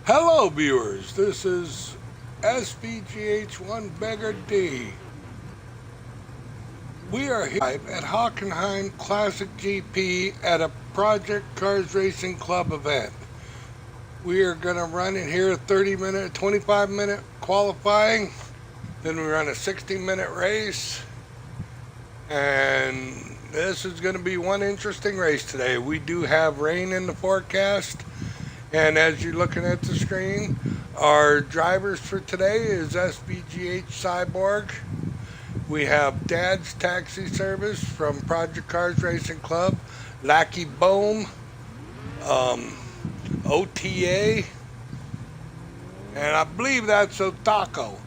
Hello viewers, this is SVGH1 Beggar D. We are here at Hockenheim Classic GP at a Project Cars Racing Club event. We are going to run in here 30-minute, 25-minute qualifying, then we run a 60-minute race, and this is going to be one interesting race today. We do have rain in the forecast. And as you're looking at the screen, our drivers for today is SVGH Cyborg. We have Dad's Taxi Service from Project Cars Racing Club, Lackey Boom, OTA, and I believe that's Otako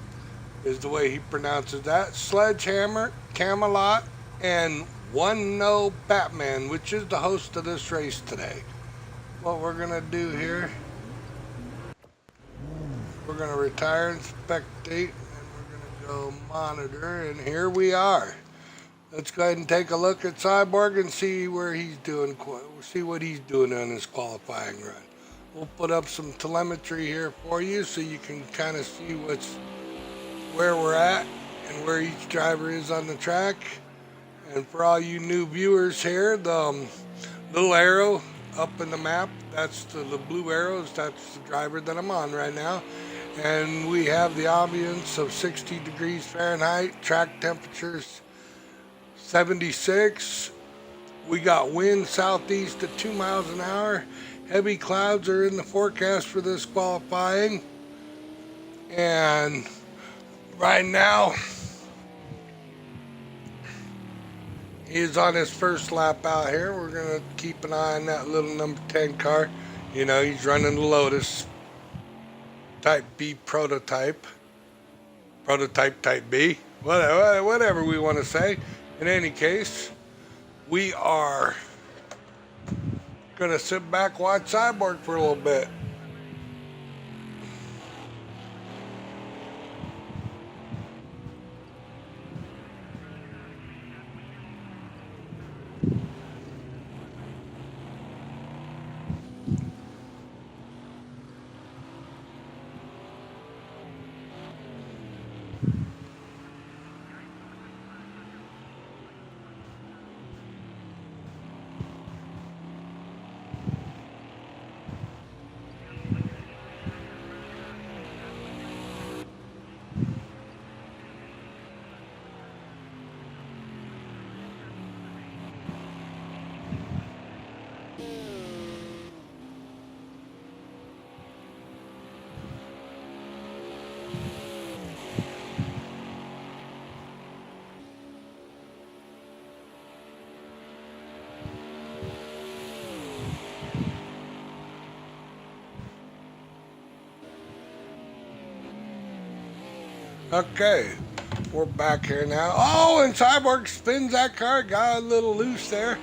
is the way he pronounces that. Sledgehammer, Camelot, and One No Batman, which is the host of this race today. What we're going to do here, we're going to retire and spectate, and we're going to go monitor, and here we are. Let's go ahead and take a look at Cyborg and see where he's doing, see what he's doing on his qualifying run. We'll put up some telemetry here for you so you can kind of see where we're at and where each driver is on the track. And for all you new viewers here, the little arrow up in the map, that's the blue arrows, that's the driver that I'm on right now. And we have the ambience of 60 degrees Fahrenheit, track temperatures 76. We got wind southeast at 2 miles an hour. Heavy clouds are in the forecast for this qualifying. And right now, he's on his first lap out here. We're going to keep an eye on that little number 10 car. You know, he's running the Lotus Type B prototype. Prototype Type B. Whatever we want to say. In any case, we are going to sit back, watch Cyborg for a little bit. Okay, we're back here now. Oh, and Cyborg spins that car, got a little loose there.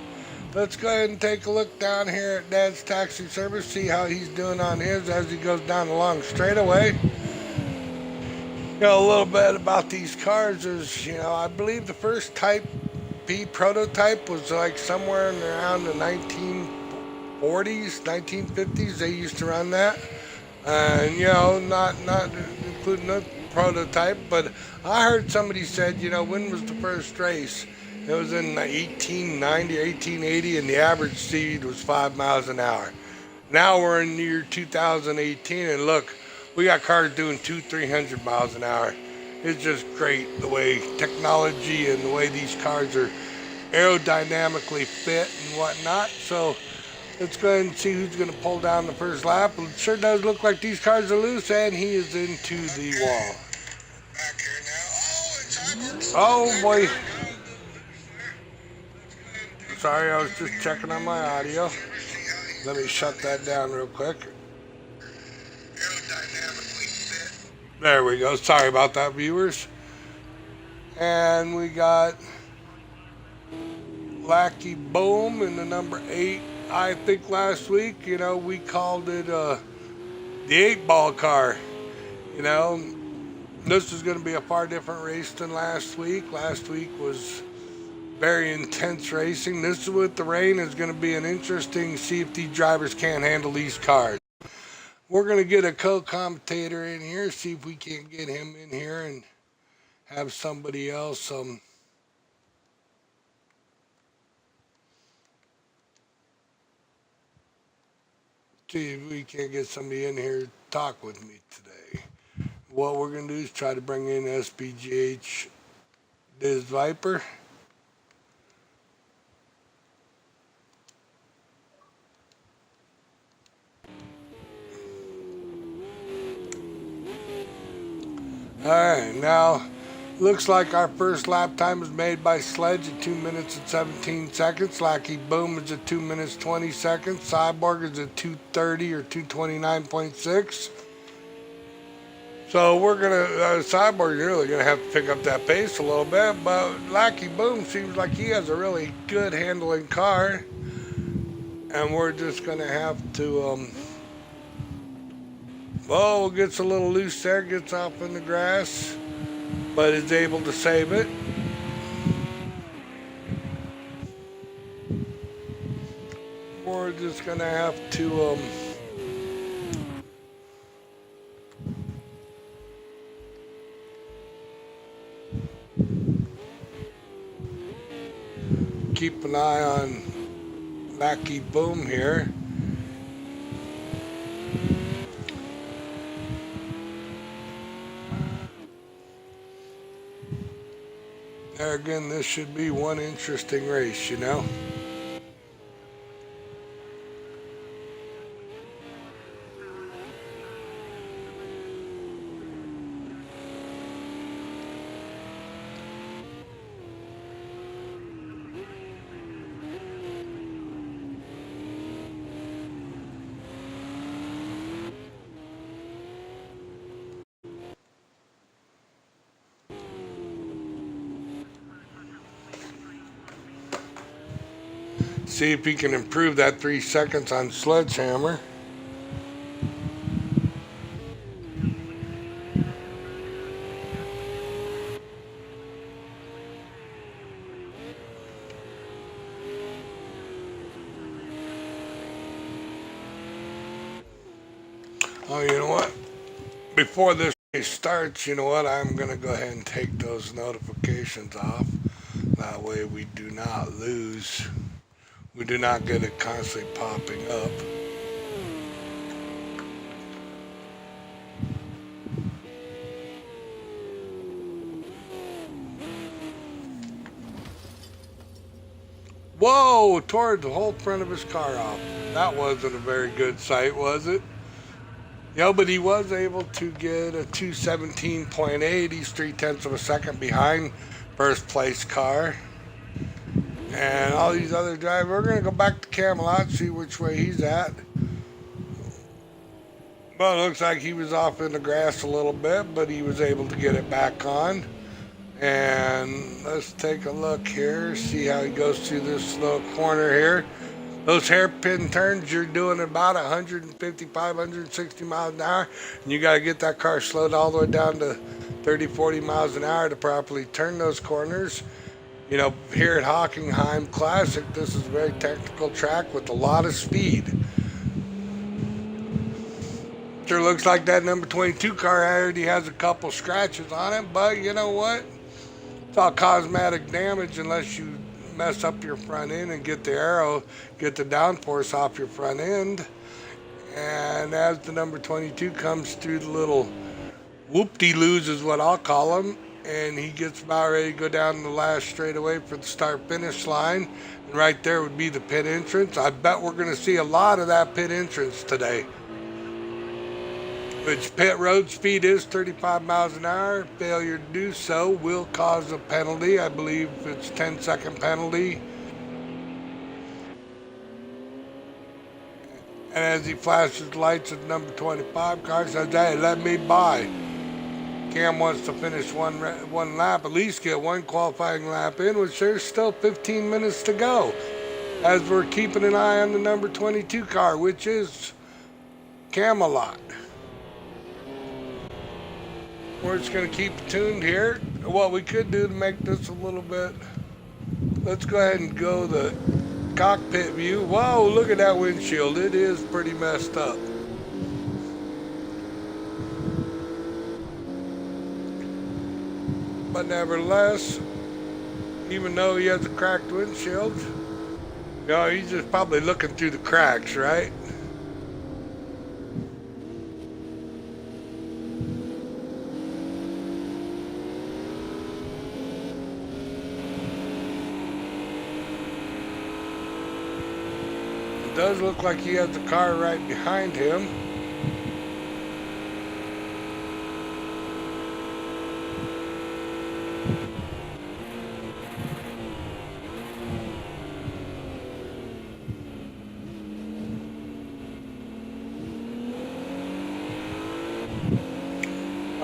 Let's go ahead and take a look down here at Dad's Taxi Service, see how he's doing on his as he goes down the long straightaway. You know, a little bit about these cars is, you know, I believe the first Type B prototype was like somewhere in around the 1940s, 1950s. They used to run that. And, you know, not including the prototype, but I heard somebody said, you know, when was the first race? It was in 1890 or 1880, and the average speed was 5 miles an hour. Now we're in the year 2018, and look, we got cars doing 200-300 miles an hour. It's just great the way technology and the way these cars are aerodynamically fit and whatnot. So let's go ahead and see who's going to pull down the first lap. It sure does look like these cars are loose, and he is into the wall. Oh boy. Sorry, I was just checking on my audio. Let me shut that down real quick. There we go. Sorry about that, viewers. And we got Lackey Boom in the number 8. I think last week, you know, we called it the 8-ball car. You know, this is going to be a far different race than last week. Last week was very intense racing. This with the rain is going to be an interesting, see if these drivers can't handle these cars. We're going to get a co-commentator in here, see if we can get him in here and have somebody else see if we can get somebody in here to talk with me today. What we're going to do is try to bring in SPGH Diz Viper. Alright, now looks like our first lap time is made by Sledge at 2 minutes and 17 seconds. Lackey Boom is at 2 minutes 20 seconds. Cyborg is at 2:30 or 2:29.6. So we're gonna Cyborg's really gonna have to pick up that pace a little bit, but Lackey Boom seems like he has a really good handling car, and we're just gonna have to well, gets a little loose there, gets off in the grass, but is able to save it. We're just gonna have to keep an eye on Lackey Boom here. There again, this should be one interesting race, you know. See if he can improve that 3 seconds on Sledgehammer. Oh, you know what? Before this race starts, you know what? I'm going to go ahead and take those notifications off. That way we do not lose. We do not get it constantly popping up. Whoa! Tore the whole front of his car off. That wasn't a very good sight, was it? Yeah, but he was able to get a 2:17.8. He's 3/10 of a second behind first place car. And all these other drivers, we're going to go back to Camelot, see which way he's at. Well, it looks like he was off in the grass a little bit, but he was able to get it back on. And let's take a look here, see how he goes through this little corner here. Those hairpin turns, you're doing about 155, 160 miles an hour. And you got to get that car slowed all the way down to 30, 40 miles an hour to properly turn those corners. You know, here at Hockenheim Classic, this is a very technical track with a lot of speed. Sure looks like that number 22 car already has a couple scratches on it, but you know what? It's all cosmetic damage unless you mess up your front end and get the aero, get the downforce off your front end. And as the number 22 comes through the little whoop-de-loos is what I'll call them, and he gets about ready to go down the last straightaway for the start-finish line. And right there would be the pit entrance. I bet we're going to see a lot of that pit entrance today. Which pit road speed is 35 miles an hour. Failure to do so will cause a penalty. I believe it's 10-second penalty. And as he flashes lights at number 25 car, says, hey, let me by. Cam wants to finish one lap, at least get one qualifying lap in, which there's still 15 minutes to go. As we're keeping an eye on the number 22 car, which is Camelot. We're just going to keep tuned here. What we could do to make this a little bit, let's go ahead and go the cockpit view. Whoa, look at that windshield. It is pretty messed up. But nevertheless, even though he has a cracked windshield, he's just probably looking through the cracks, right? It does look like he has a car right behind him.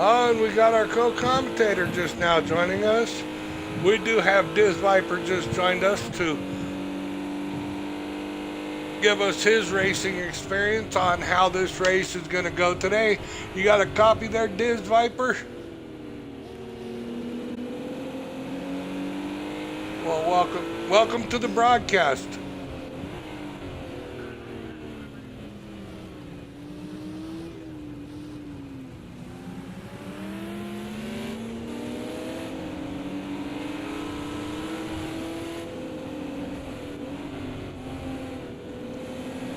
Oh, and we got our co-commentator just now joining us. We do have Diz Viper just joined us to give us his racing experience on how this race is going to go today. You got a copy there, Diz Viper? Well, welcome to the broadcast.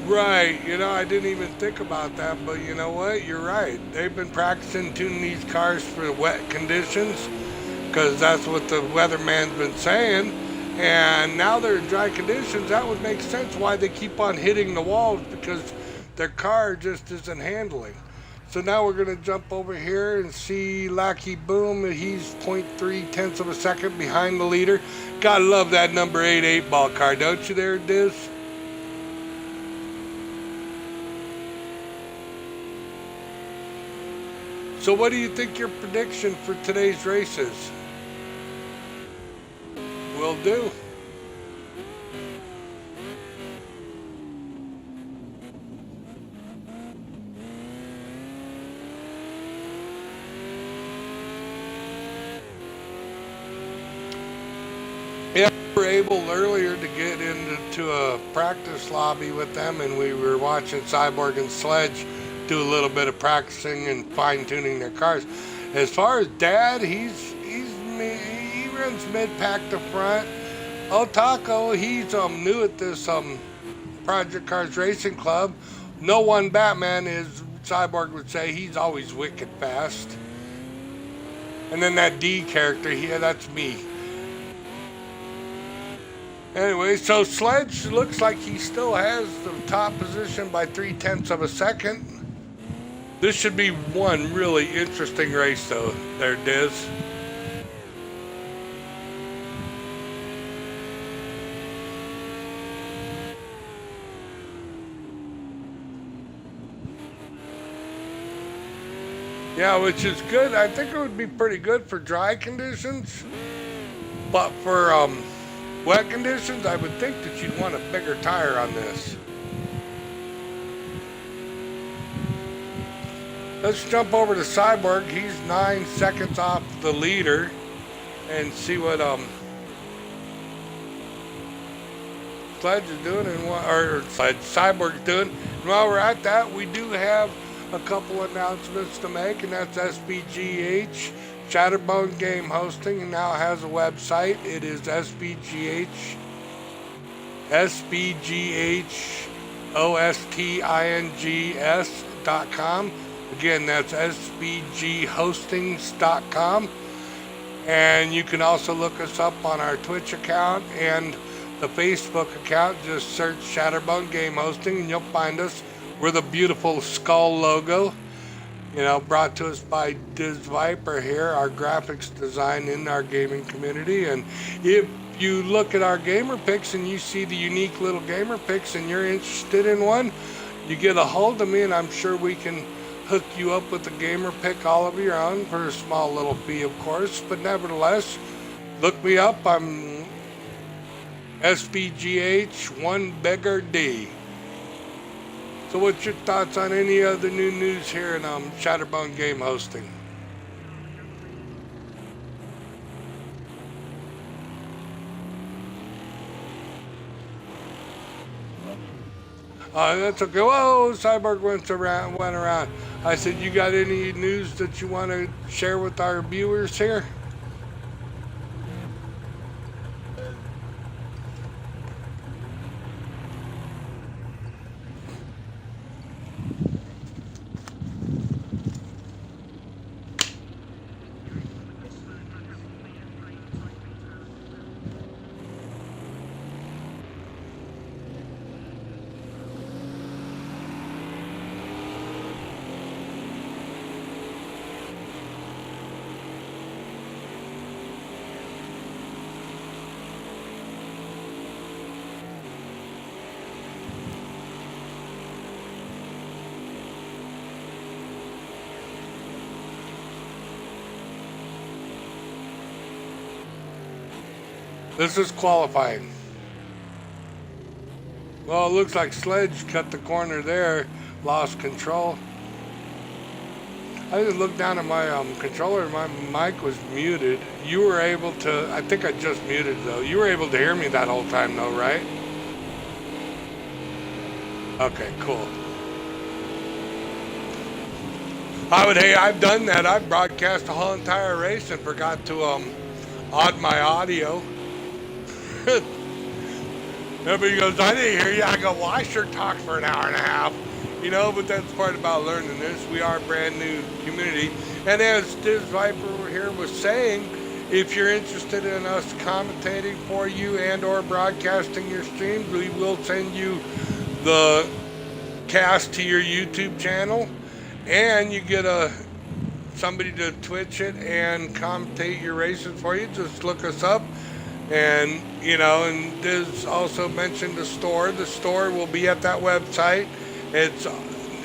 Right, I didn't even think about that, but you know what? You're right. They've been practicing tuning these cars for wet conditions because that's what the weatherman's been saying. And now they're in dry conditions. That would make sense why they keep on hitting the walls, because their car just isn't handling. So now we're going to jump over here and see Lackey Boom. He's 0.3 tenths of a second behind the leader. Gotta love that number 8 ball car, don't you there, Diz? So what do you think your prediction for today's race is? Will do. Yeah, we were able earlier to get into a practice lobby with them, and we were watching Cyborg and Sledge do a little bit of practicing and fine-tuning their cars. As far as Dad, he runs mid-pack to front. Otako, he's new at this Project Cars Racing Club. No one Batman is, Cyborg would say, he's always wicked fast. And then that D character here, that's me. Anyway, so Sledge looks like he still has the top position by 3 tenths of a second. This should be one really interesting race, though, there, Diz. Yeah, which is good. I think it would be pretty good for dry conditions. But for wet conditions, I would think that you'd want a bigger tire on this. Let's jump over to Cyborg. He's 9 seconds off the leader, and see what Sledge is doing Cyborg's doing. And while we're at that, we do have a couple announcements to make, and that's SBGH. Shatterbone Game Hosting now has a website. It is SBGHOSTINGS.com. Again, that's sbghostings.com. And you can also look us up on our Twitch account and the Facebook account. Just search Shatterbone Game Hosting and you'll find us. We're the beautiful skull logo, brought to us by Diz Viper here, our graphics design in our gaming community. And if you look at our gamer picks and you see the unique little gamer picks and you're interested in one, you get a hold of me and I'm sure we can hook you up with a gamer pick all of your own for a small little fee, of course. But nevertheless, look me up. I'm SBGH1BiggerD. So what's your thoughts on any other new news here in Shatterbone Game Hosting? That's okay. Whoa, Cyborg went around. I said, you got any news that you want to share with our viewers here? This is qualifying. Well, it looks like Sledge cut the corner there, lost control. I just looked down at my controller, my mic was muted. You were able to, I think I just muted though. You were able to hear me that whole time though, right? Okay, cool. Hey, I've done that. I've broadcast the whole entire race and forgot to odd my audio. Everybody goes, I didn't hear you. I go, well, I sure talked for an hour and a half. You know, but that's part about learning this. We are a brand new community. And as this Viper here was saying, if you're interested in us commentating for you and or broadcasting your streams, we will send you the cast to your YouTube channel. And you get somebody to Twitch it and commentate your races for you. Just look us up. And, you know, and Diz also mentioned the store. The store will be at that website. It's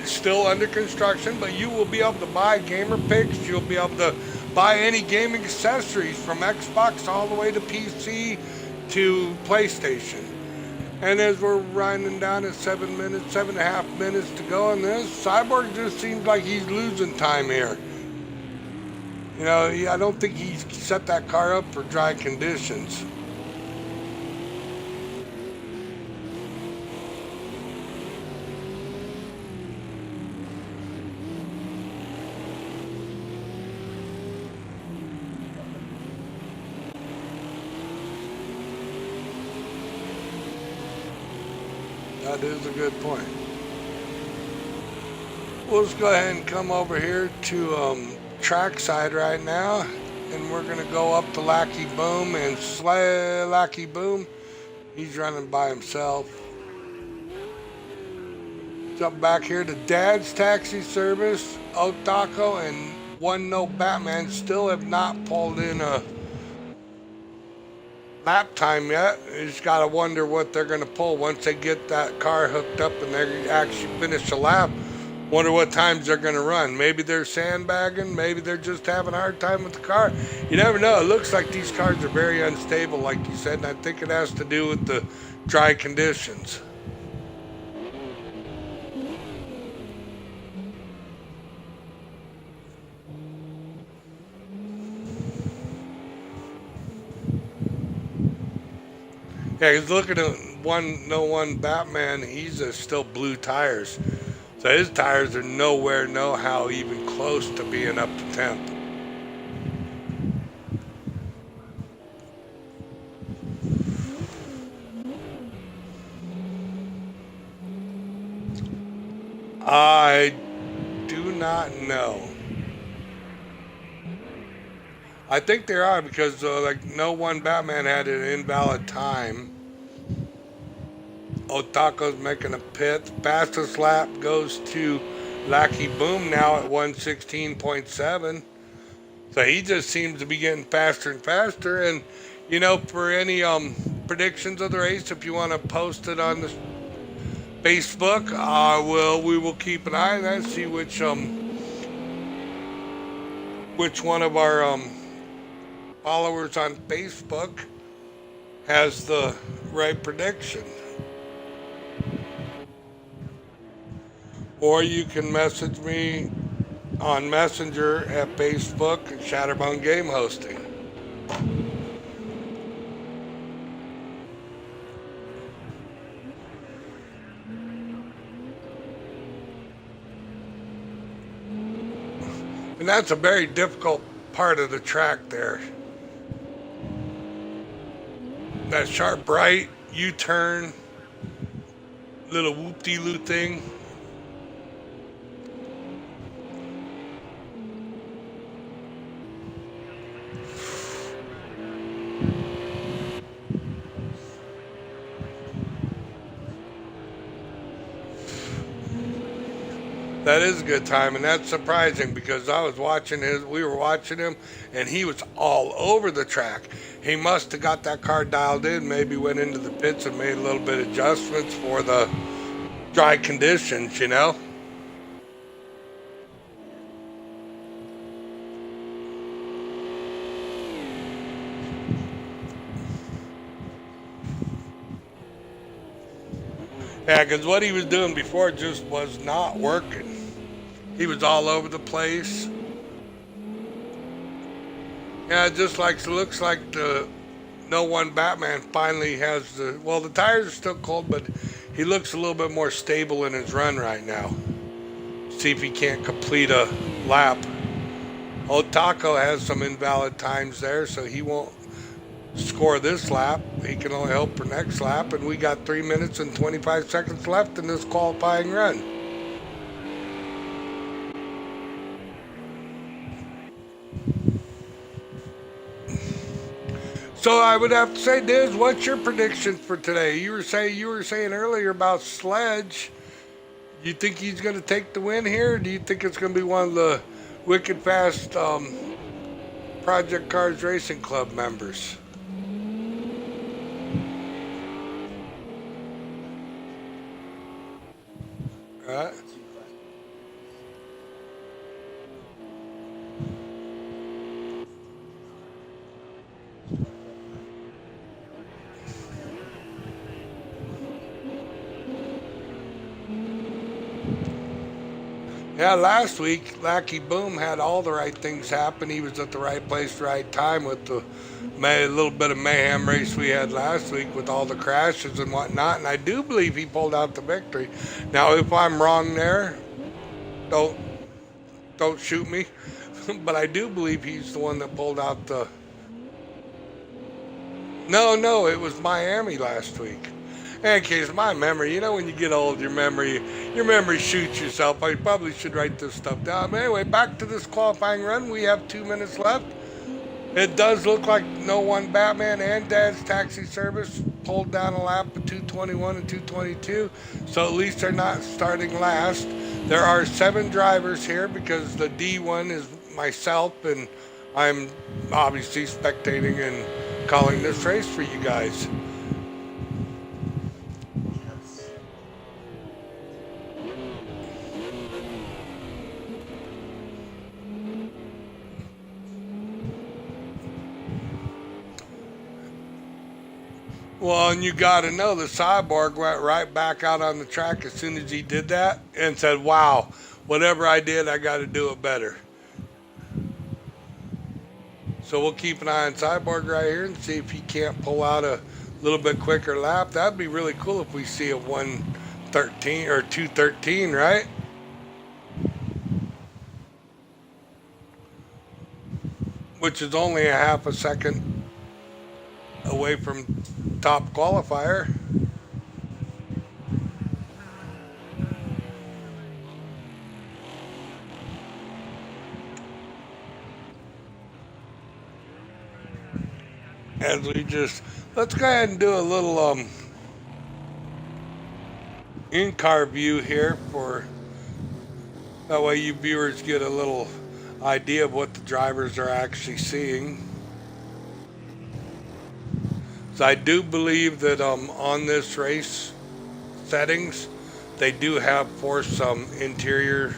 still under construction, but you will be able to buy gamer picks. You'll be able to buy any gaming accessories from Xbox all the way to PC to PlayStation. And as we're winding down at 7.5 minutes to go on this, Cyborg just seems like he's losing time here. You know, I don't think he's set that car up for dry conditions. That is a good point. We'll just go ahead and come over here to trackside right now, and we're gonna go up to Lackey Boom and slay Lackey Boom. He's running by himself. Jump back here to Dad's Taxi Service, Otako, and One No Batman still have not pulled in a lap time yet. You just gotta wonder what they're gonna pull once they get that car hooked up and they actually finish the lap. Wonder what times they're going to run. Maybe they're sandbagging. Maybe they're just having a hard time with the car. You never know. It looks like these cars are very unstable, like you said, and I think it has to do with the dry conditions. Yeah, he's looking at one Batman. He's still blue tires. So his tires are nowhere, no how, even close to being up to temp. I do not know. I think there are because like no one Batman had an invalid time. Otako's making a pit. The fastest lap goes to Lackey Boom now at 116.7. So he just seems to be getting faster and faster. And, you know, for any predictions of the race, if you want to post it on the Facebook, we will keep an eye on that, see which one of our followers on Facebook has the right prediction. Or you can message me on Messenger at Facebook at Shatterbone Game Hosting. And that's a very difficult part of the track there. That sharp right, U-turn, little whoop-de-loo thing. That is a good time, and that's surprising because we were watching him, and he was all over the track. He must have got that car dialed in, maybe went into the pits and made a little bit of adjustments for the dry conditions, you know? Yeah, because what he was doing before just was not working. He was all over the place. Yeah, it just like looks like the No One Batman finally has the. Well, the tires are still cold, but he looks a little bit more stable in his run right now. See if he can't complete a lap. Old Taco has some invalid times there, so he won't score this lap. He can only hope for next lap, and we got 3 minutes and 25 seconds left in this qualifying run. So I would have to say, Diz, what's your prediction for today? You were saying earlier about Sledge. You think he's going to take the win here? Or do you think it's going to be one of the wicked fast Project Cars Racing Club members? Right? Yeah, last week, Lackey Boom had all the right things happen. He was at the right place, right time with the little bit of mayhem race we had last week with all the crashes and whatnot. And I do believe he pulled out the victory. Now, if I'm wrong there, don't don't shoot me. But I do believe he's the one that pulled out the. No, no, it was Miami last week. In case my memory, when you get old, your memory shoots yourself. I probably should write this stuff down. But anyway, back to this qualifying run. We have 2 minutes left. It does look like No One Batman and Dad's Taxi Service pulled down a lap of 221 and 222. So at least they're not starting last. There are 7 drivers here because the D1 is myself, and I'm obviously spectating and calling this race for you guys. Well, and you got to know the Cyborg went right back out on the track as soon as he did that and said, wow, whatever I did, I got to do it better. So we'll keep an eye on Cyborg right here and see if he can't pull out a little bit quicker lap. That'd be really cool if we see a 113 or 213, right? Which is only a half a second away from top qualifier. As we just let's go ahead and do a little in-car view here for that way you viewers get a little idea of what the drivers are actually seeing. So I do believe that on this race settings, they do have for some interior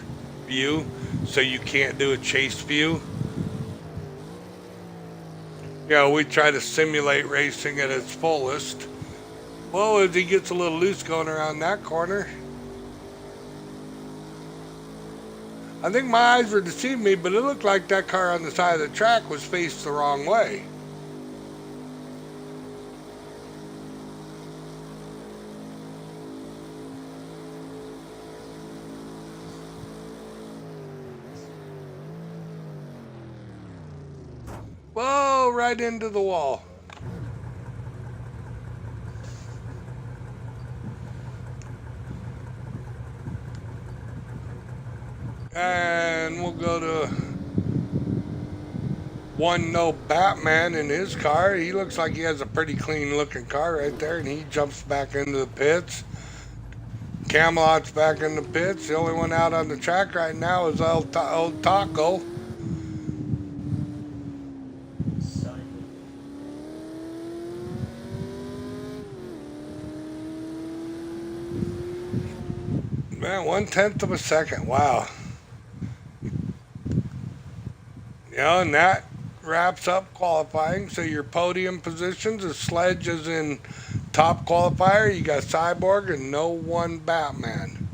view, so you can't do a chase view. We try to simulate racing at its fullest. Well, as he gets a little loose going around that corner, I think my eyes were deceiving me, but it looked like that car on the side of the track was faced the wrong way. Whoa, right into the wall. And we'll go to one No Batman in his car. He looks like he has a pretty clean looking car right there, and he jumps back into the pits. Camelot's back in the pits. The only one out on the track right now is old Taco. Man, 1/10 of a second. Wow. And that wraps up qualifying. So your podium positions, the Sledge is in top qualifier, you got Cyborg and no one Batman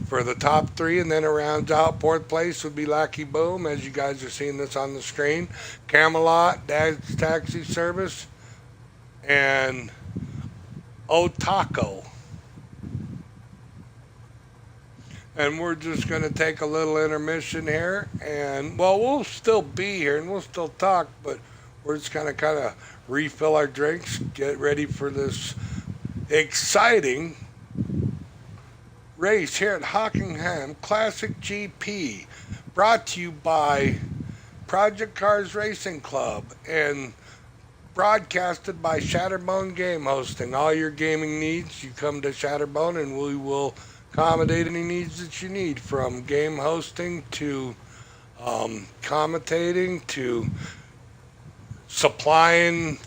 for the top three, and then it rounds out. Fourth place would be Lackey Boom, as you guys are seeing this on the screen. Camelot, Dad's Taxi Service, and Otako. And we're just going to take a little intermission here, and well, we'll still be here and we'll still talk, but we're just going to kind of refill our drinks, get ready for this exciting race here at Hockenheim Classic GP, brought to you by Project Cars Racing Club and broadcasted by Shatterbone Game Hosting. All your gaming needs, you come to Shatterbone and we will accommodate any needs that you need, from game hosting to commentating to supplying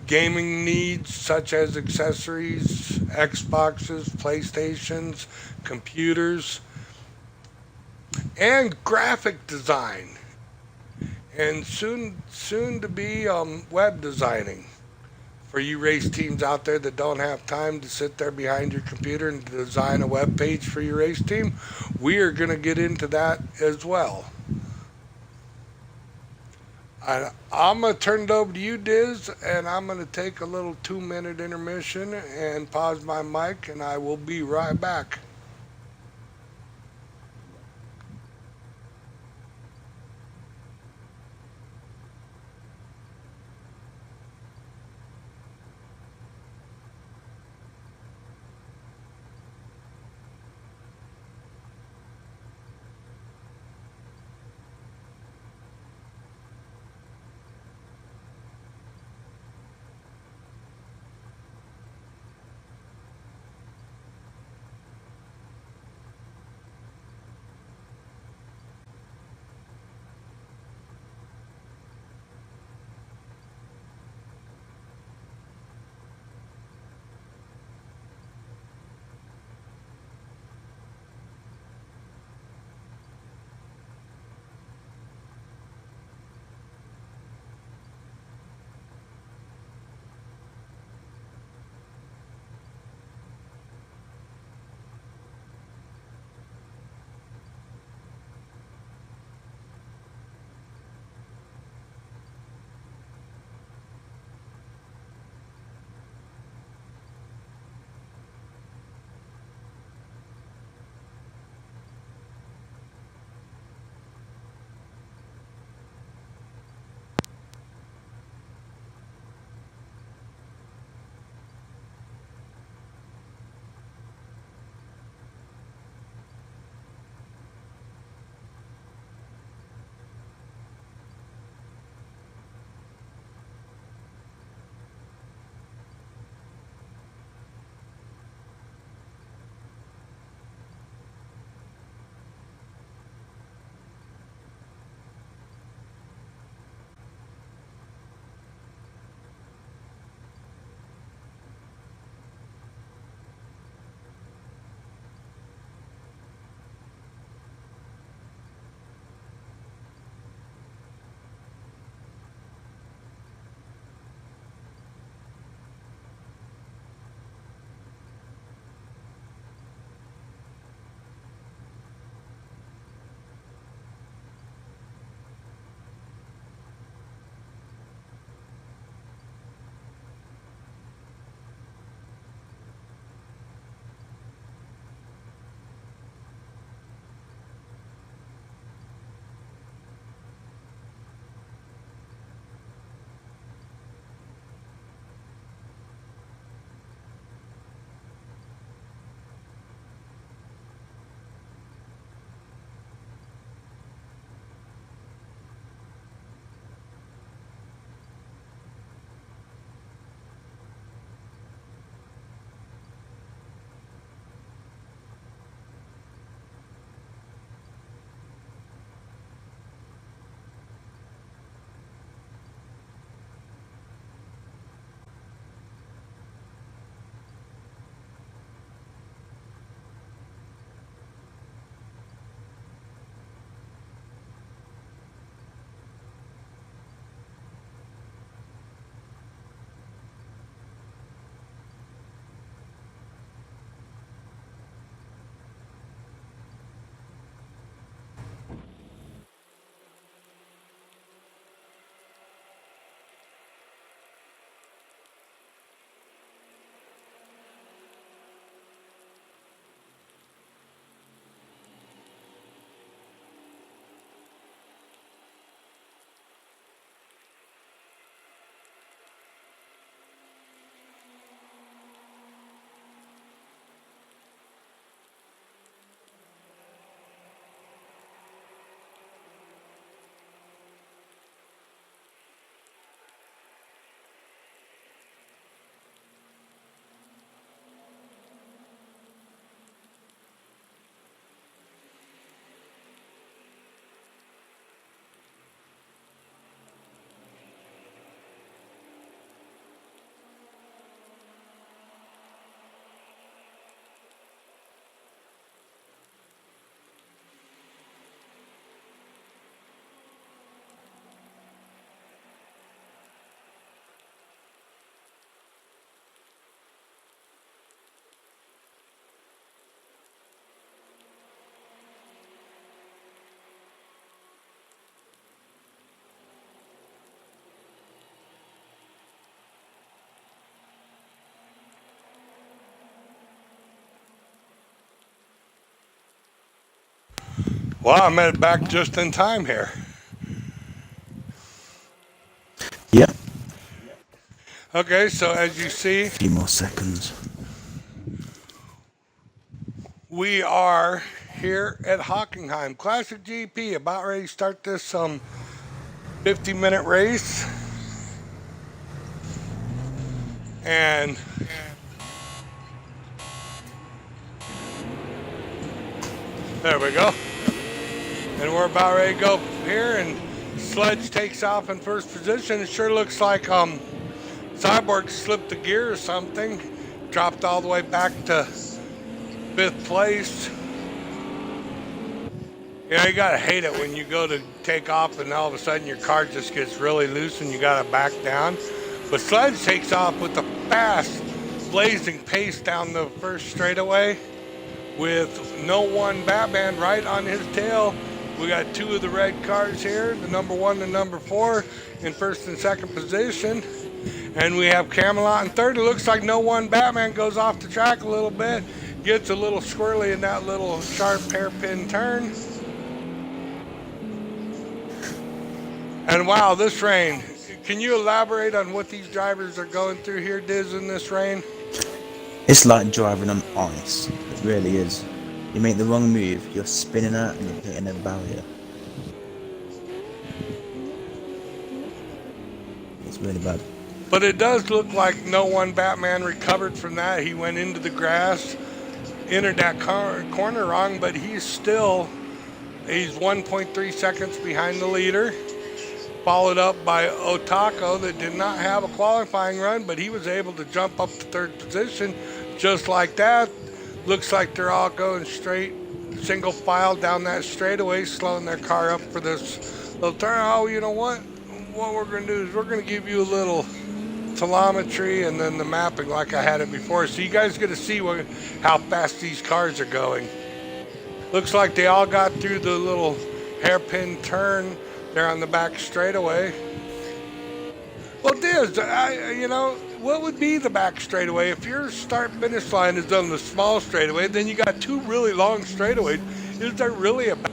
gaming needs such as accessories, Xboxes, PlayStations, computers, and graphic design, and soon to be web designing. For you race teams out there that don't have time to sit there behind your computer and design a web page for your race team, we are going to get into that as well. I'm going to turn it over to you, Diz, and I'm going to take a little 2-minute intermission and pause my mic, and I will be right back. Well, I made it back just in time here. Yeah. Okay, so as you see, A few more seconds. we are here at Hockenheim Classic GP, about ready to start this 50-minute race. And there we go. And we're about ready to go here, and Sledge takes off in first position. It sure looks like Cyborg slipped a gear or something, dropped all the way back to 5th place. Yeah, you gotta hate it when you go to take off and all of a sudden your car just gets really loose and you gotta back down. But Sledge takes off with a fast, blazing pace down the first straightaway with no one Batman right on his tail. We got 2 of the red cars here, the number 1 and number 4 in first and second position. And we have Camelot in third. It looks like no one Batman goes off the track a little bit, gets a little squirrely in that little sharp hairpin turn. And wow, this rain. Can you elaborate on what these drivers are going through here, Diz, in this rain? It's like driving on ice. It really is. You make the wrong move, you're spinning out and you're hitting a barrier. It's really bad. But it does look like no one Batman recovered from that. He went into the grass, entered that corner wrong, but he's 1.3 seconds behind the leader. Followed up by Otako that did not have a qualifying run, but he was able to jump up to 3rd position just like that. Looks like they're all going straight, single file down that straightaway, slowing their car up for this little turn. Oh, you know what? What we're going to do is we're going to give you a little telemetry and then the mapping like I had it before. So you guys get to see how fast these cars are going. Looks like they all got through the little hairpin turn there on the back straightaway. Well, Diz, what would be the back straightaway? If your start-finish line is on the small straightaway, then you got 2 really long straightaways. Is there really a back?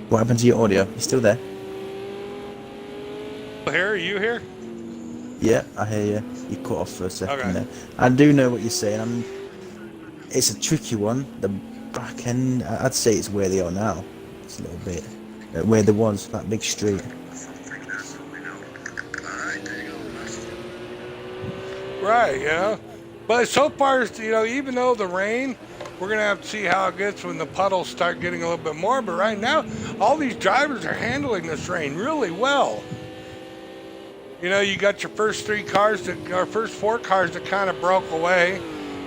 What happened to your audio? You still there? Here, are you here? Yeah, I hear you. You cut off for a second Okay. there. I do know what you're saying. It's a tricky one. The back end, I'd say it's where they are now. It's a little bit where there was that big street. Right, yeah. But so far, even though the rain, we're going to have to see how it gets when the puddles start getting a little bit more. But right now, all these drivers are handling this rain really well. You got your first 4 cars that kind of broke away,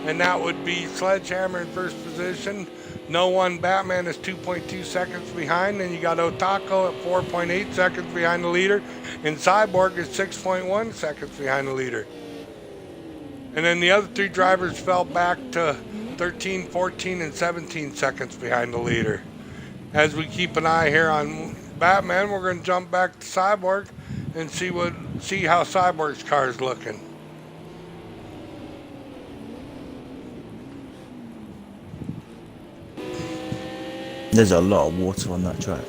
and that would be Sledgehammer in first position. No one Batman is 2.2 seconds behind. Then you got Otako at 4.8 seconds behind the leader, and Cyborg is 6.1 seconds behind the leader. And then the other 3 drivers fell back to 13, 14, and 17 seconds behind the leader. As we keep an eye here on Batman, we're going to jump back to Cyborg and see how Cyborg's car is looking. There's a lot of water on that track.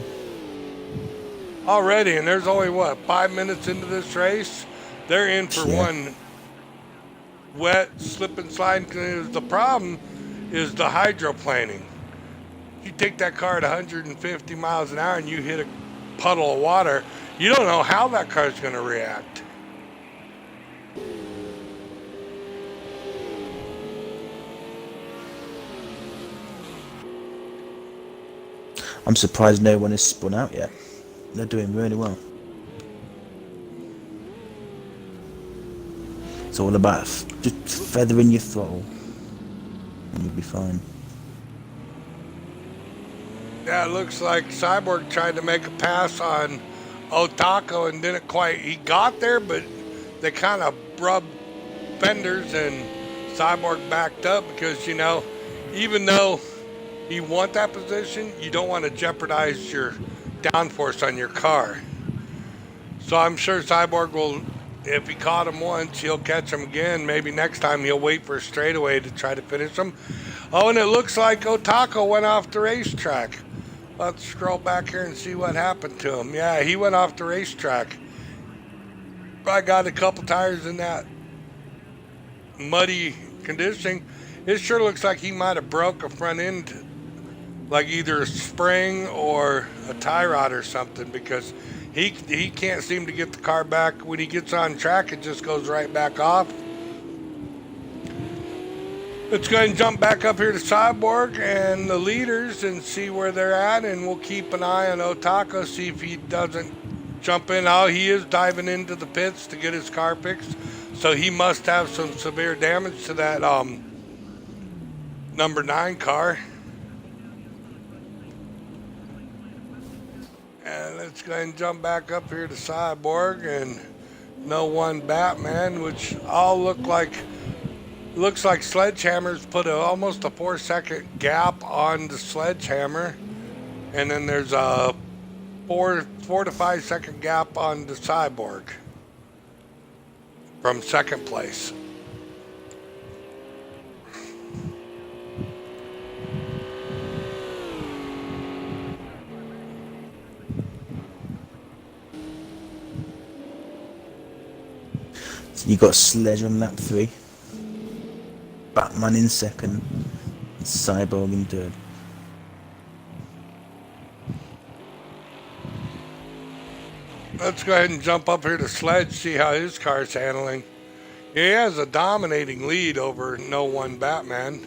Already, and there's only, 5 minutes into this race? They're in for one wet slip and slide. The problem is the hydroplaning. You take that car at 150 miles an hour and you hit a puddle of water, you don't know how that car's going to react. I'm surprised no one has spun out yet. They're doing really well. It's all about just feathering your throttle and you'll be fine. Yeah, it looks like Cyborg tried to make a pass on Otako and didn't quite. He got there, but they kind of rubbed fenders and Cyborg backed up because, even though you want that position, you don't want to jeopardize your downforce on your car. So I'm sure Cyborg will if he caught him once, he'll catch him again. Maybe next time he'll wait for a straightaway to try to finish him. Oh, and it looks like Otako went off the racetrack. Let's scroll back here and see what happened to him. Yeah, he went off the racetrack. I got a couple tires in that muddy conditioning. It sure looks like he might have broke a front end, like either a spring or a tie rod or something, because he can't seem to get the car back. When he gets on track, it just goes right back off. Let's go ahead and jump back up here to Cyborg and the leaders and see where they're at, and we'll keep an eye on Otako, see if he doesn't jump in. Oh, he is diving into the pits to get his car fixed, so he must have some severe damage to that number 9 car. And let's go ahead and jump back up here to Cyborg and No One Batman, which all looks like Sledgehammer's put almost a 4-second gap on the Sledgehammer, and then there's a 4 to 5 second gap on the Cyborg from second place. So you got Sledge on lap 3, Batman in second, and Cyborg in third. Let's go ahead and jump up here to Sledge, see how his car's handling. He has a dominating lead over No One Batman.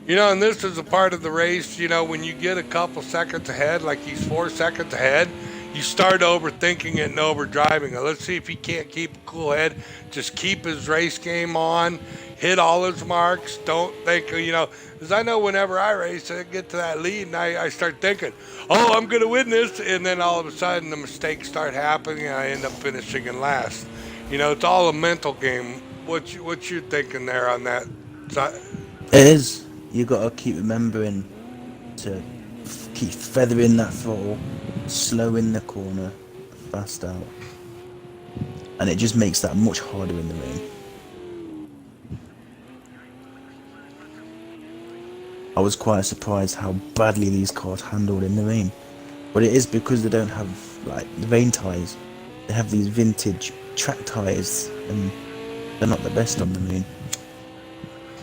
You know, and this is a part of the race, you know, when you get a couple seconds ahead, like he's 4 seconds ahead, you start overthinking it and overdriving it. Let's see if he can't keep a cool head. Just keep his race game on, hit all his marks. Don't think, you know, because I know whenever I race, I get to that lead and I start thinking, oh, I'm going to win this. And then all of a sudden the mistakes start happening and I end up finishing in last. You know, it's all a mental game. What you thinking there on that side? It is. You got to keep remembering to keep feathering that throttle, slow in the corner, fast out, and it just makes that much harder in the rain. I was quite surprised how badly these cars handled in the rain, but it is because they don't have like the rain tyres. They have these vintage track tyres, and they're not the best on the rain,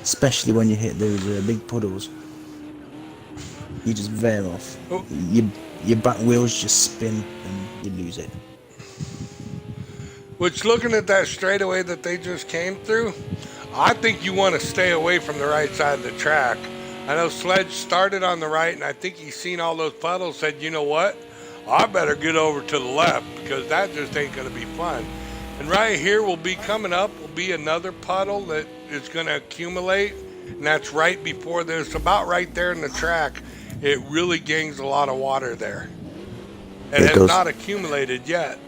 especially when you hit those big puddles. You just veer off. Oh. Your back wheels just spin and you lose it. Which, looking at that straightaway that they just came through, I think you want to stay away from the right side of the track. I know Sledge started on the right, and I think he's seen all those puddles, said, you know what? I better get over to the left because that just ain't going to be fun. And right here will be coming up, will be another puddle that is going to accumulate, and that's right before this, about right there in the track. It really gains a lot of water there. It has not accumulated yet.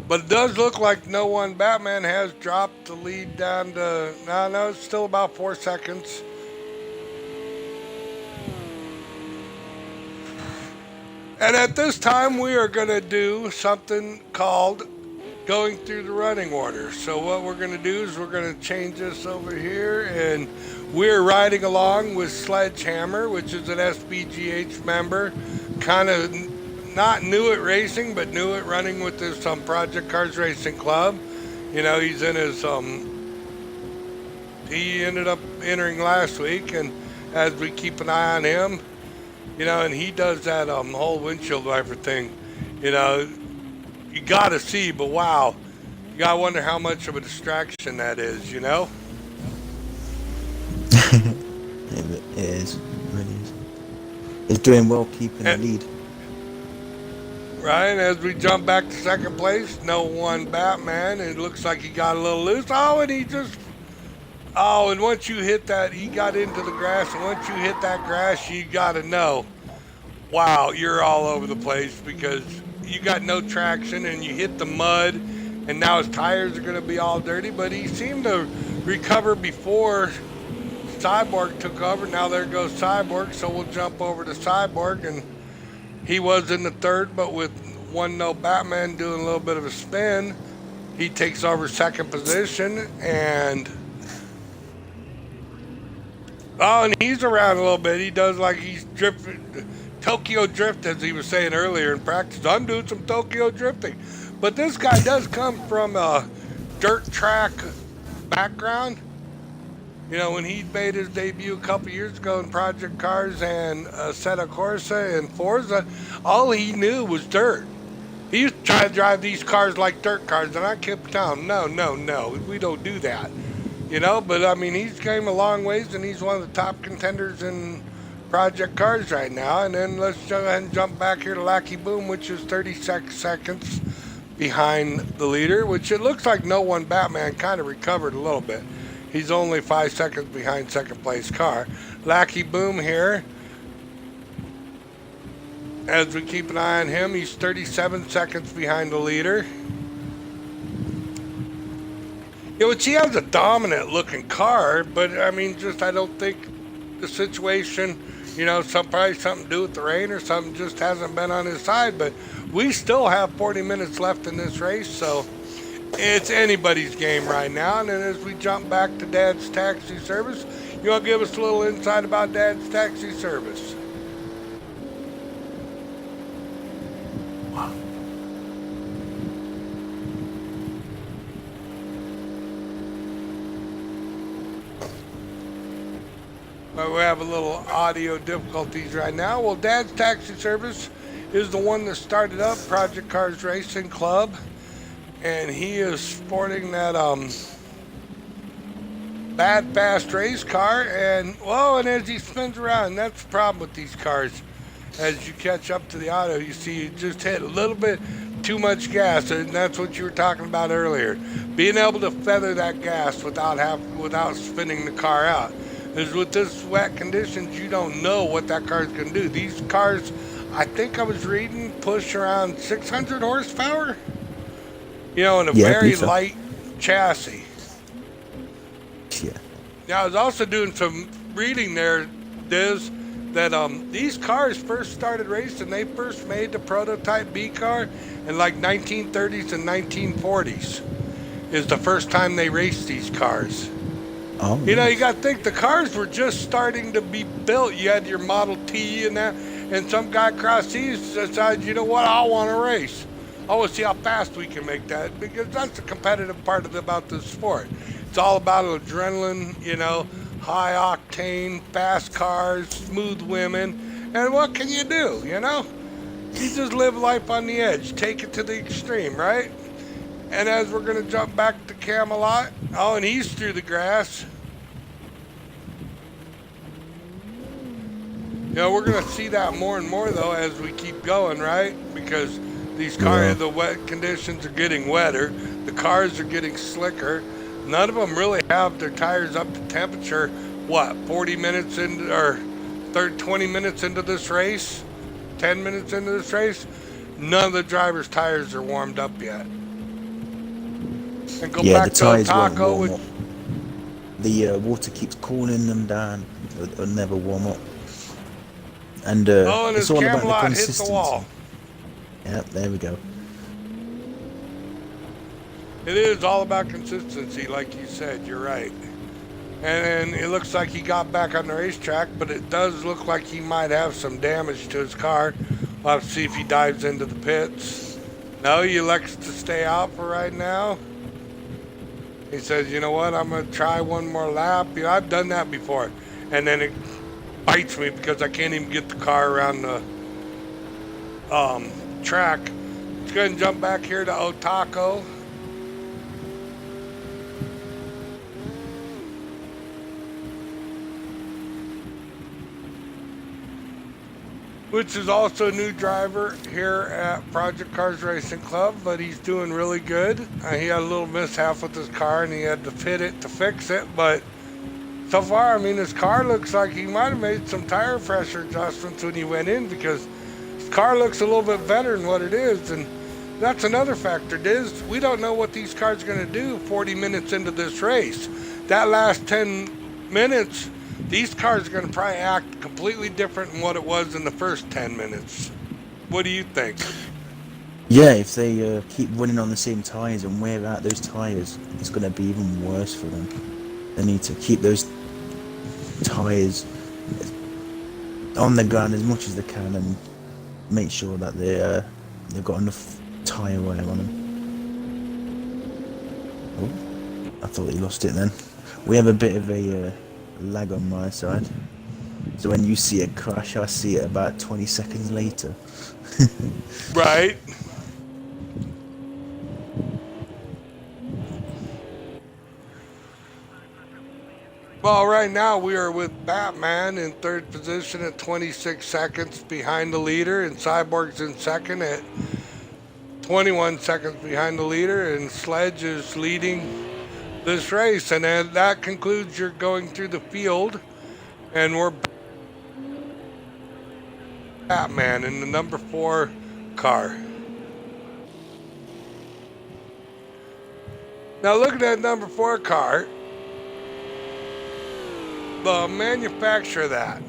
But it does look like No One Batman has dropped the lead down to, no, it's still about 4 seconds. And at this time, we are going to do something called going through the running order. So what we're going to do is we're going to change this over here, and we're riding along with Sledgehammer, which is an SBGH member, kind of not new at racing, but new at running with this Project Cars Racing Club. You know, he's in his, he ended up entering last week, and as we keep an eye on him, you know, and he does that whole windshield wiper thing, you know, you got to see, but wow, you got to wonder how much of a distraction that is, you know? It is, it really is. He's doing well keeping the lead. Right, as we jump back to second place, No One Batman, it looks like he got a little loose. Oh, and he just, oh, and once you hit that, he got into the grass, and once you hit that grass, you got to know, wow, you're all over the place because you got no traction and you hit the mud, and now his tires are going to be all dirty, but he seemed to recover before Cyborg took over. Now there goes Cyborg, so we'll jump over to Cyborg and He was in the third, but with one no Batman doing a little bit of a spin, he takes over second position. And and he's around a little bit. He does like he's drifting, Tokyo drift, as he was saying earlier in practice. I'm doing some Tokyo drifting. But this guy does come from a dirt track background. You know, when he made his debut a couple years ago in Project Cars and Assetto Corsa and Forza, all he knew was dirt. He used to try to drive these cars like dirt cars, and I kept telling him, no, we don't do that. You know, but I mean, he's came a long ways, and he's one of the top contenders in Project Cars right now. And then let's go ahead and jump back here to Lackey Boom, which is 36 seconds behind the leader, which it looks like no one Batman kind of recovered a little bit. He's only 5 seconds behind second place car. Lackey Boom here. As we keep an eye on him, he's 37 seconds behind the leader. You know, he has a dominant looking car, but I mean, just I don't think the situation, you know, probably something to do with the rain or something just hasn't been on his side. But we still have 40 minutes left in this race, so it's anybody's game right now. And then as we jump back to Dad's Taxi Service, you want to give us a little insight about Dad's Taxi Service? Well, we have a little audio difficulties right now. Well, Dad's Taxi Service is the one that started up Project Cars Racing Club, and he is sporting that bad fast race car. And and as he spins around, that's the problem with these cars. As you catch up to the auto, you see you just hit a little bit too much gas, and that's what you were talking about earlier. Being able to feather that gas without spinning the car out. Is with this wet conditions, you don't know what that car is going to do. These cars, I think I was reading, push around 600 horsepower. You know, in a very light chassis. Yeah. Now, I was also doing some reading there, Diz, that these cars first started racing. They first made the prototype B car in like 1930s and 1940s. Is the first time they raced these cars. Oh, you know, you got to think the cars were just starting to be built. You had your Model T and that, and some guy across seas decided, you know what, I want to race. I want to see how fast we can make that, because that's the competitive part about this sport. It's all about adrenaline, you know, high octane, fast cars, smooth women, and what can you do, you know? You just live life on the edge, take it to the extreme, right? And as we're going to jump back to Camelot, and he's through the grass. You know, we're going to see that more and more, though, as we keep going, right? Because these cars, the wet conditions are getting wetter. The cars are getting slicker. None of them really have their tires up to temperature, 40 minutes into, or 20 minutes into this race? 10 minutes into this race? None of the drivers' tires are warmed up yet. And go back the to tires Taco. won't warm up. The water keeps cooling them down. It'll never warm up. And and it's his all about the Camelot hit consistency. the wall. Yep, there we go. It is all about consistency, like you said. You're right. And it looks like he got back on the racetrack, but it does look like he might have some damage to his car. We'll have to see if he dives into the pits. No, he elects to stay out for right now. He says, you know what, I'm going to try one more lap. You know, I've done that before. And then it bites me because I can't even get the car around the track. Let's go ahead and jump back here to Otako. Which is also a new driver here at Project Cars Racing Club, but he's doing really good. He had a little mishap with his car and he had to fit it to fix it, but so far, I mean, his car looks like he might have made some tire pressure adjustments when he went in, because his car looks a little bit better than what it is. And that's another factor, Diz. We don't know what these cars are going to do 40 minutes into this race. That last 10 minutes, these cars are going to probably act completely different than what it was in the first 10 minutes. What do you think? Yeah, if they keep running on the same tyres and wear out those tyres, it's going to be even worse for them. They need to keep those tyres on the ground as much as they can and make sure that they've got enough tyre wear on them. Oh, I thought he lost it then. We have a bit of a lag on my side. So when you see a crash, I see it about 20 seconds later. Right. Well, right now we are with Batman in third position at 26 seconds behind the leader, and Cyborg's in second at 21 seconds behind the leader, and Sledge is leading this race. And then that concludes your going through the field, and we're Batman in the number 4 car. Now looking at number 4 car, the manufacturer of that,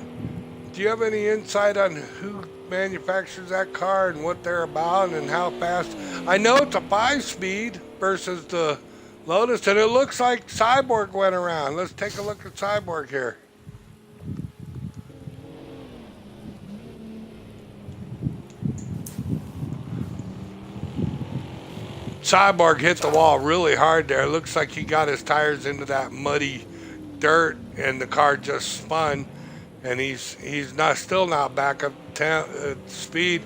do you have any insight on who manufactures that car and what they're about and how fast? I know it's a 5-speed versus the Lotus, and it looks like Cyborg went around. Let's take a look at Cyborg here. Cyborg hit the wall really hard there. It looks like he got his tires into that muddy dirt and the car just spun, and he's still not back up speed,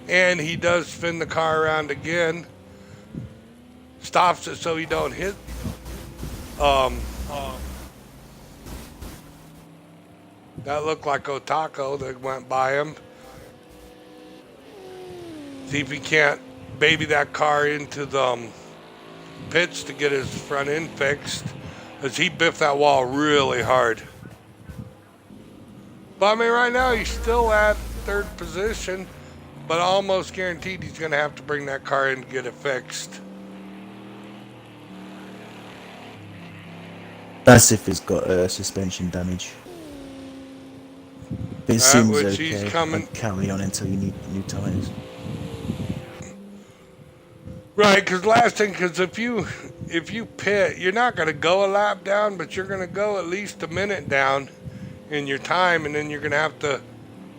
and he does spin the car around again, stops it so he don't hit that looked like Otako that went by him. See if he can't baby that car into the pits to get his front end fixed, as he biffed that wall really hard. But I mean, right now he's still at third position, but almost guaranteed he's going to have to bring that car in to get it fixed. That's if it's got suspension damage. If it seems Which okay, he's coming. I'd carry on until you need new tyres. Right, because last thing, because if you pit, you're not going to go a lap down, but you're going to go at least a minute down in your time, and then you're going to have to,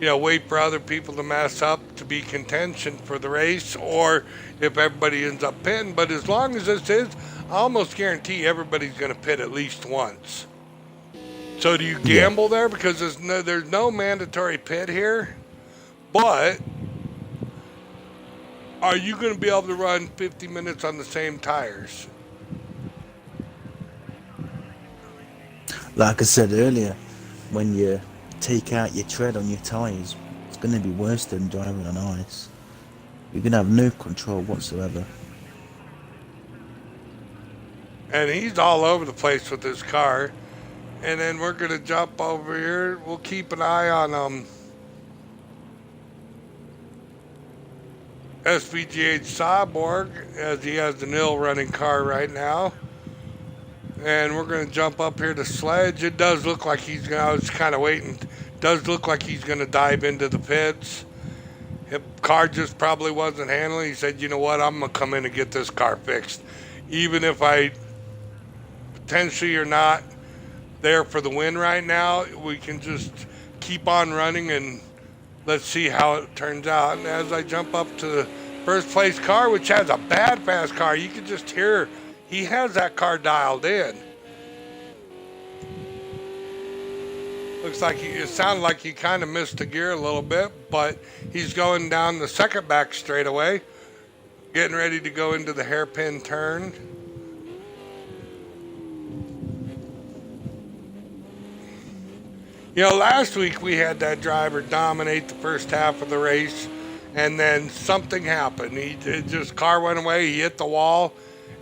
wait for other people to mess up to be contention for the race, or if everybody ends up pitting. But as long as this is, I almost guarantee everybody's going to pit at least once. So do you gamble there? Because there's no mandatory pit here, but are you going to be able to run 50 minutes on the same tires? Like I said earlier, when you take out your tread on your tyres, it's going to be worse than driving on ice. You're going to have no control whatsoever. And he's all over the place with his car. And then we're going to jump over here. We'll keep an eye on SVGH Cyborg, as he has an ill running car right now. And we're going to jump up here to Sledge. It does look like he's going to, I was kind of waiting. Does look like he's going to dive into the pits. His car just probably wasn't handling. He said, you know what, I'm going to come in and get this car fixed. Even if I potentially are not there for the win right now, we can just keep on running and let's see how it turns out. And as I jump up to the first place car, which has a bad fast car, you can just hear he has that car dialed in. Looks like it sounded like he kind of missed the gear a little bit, but he's going down the second back straightaway, getting ready to go into the hairpin turn. Last week we had that driver dominate the first half of the race, and then something happened. Car went away, he hit the wall,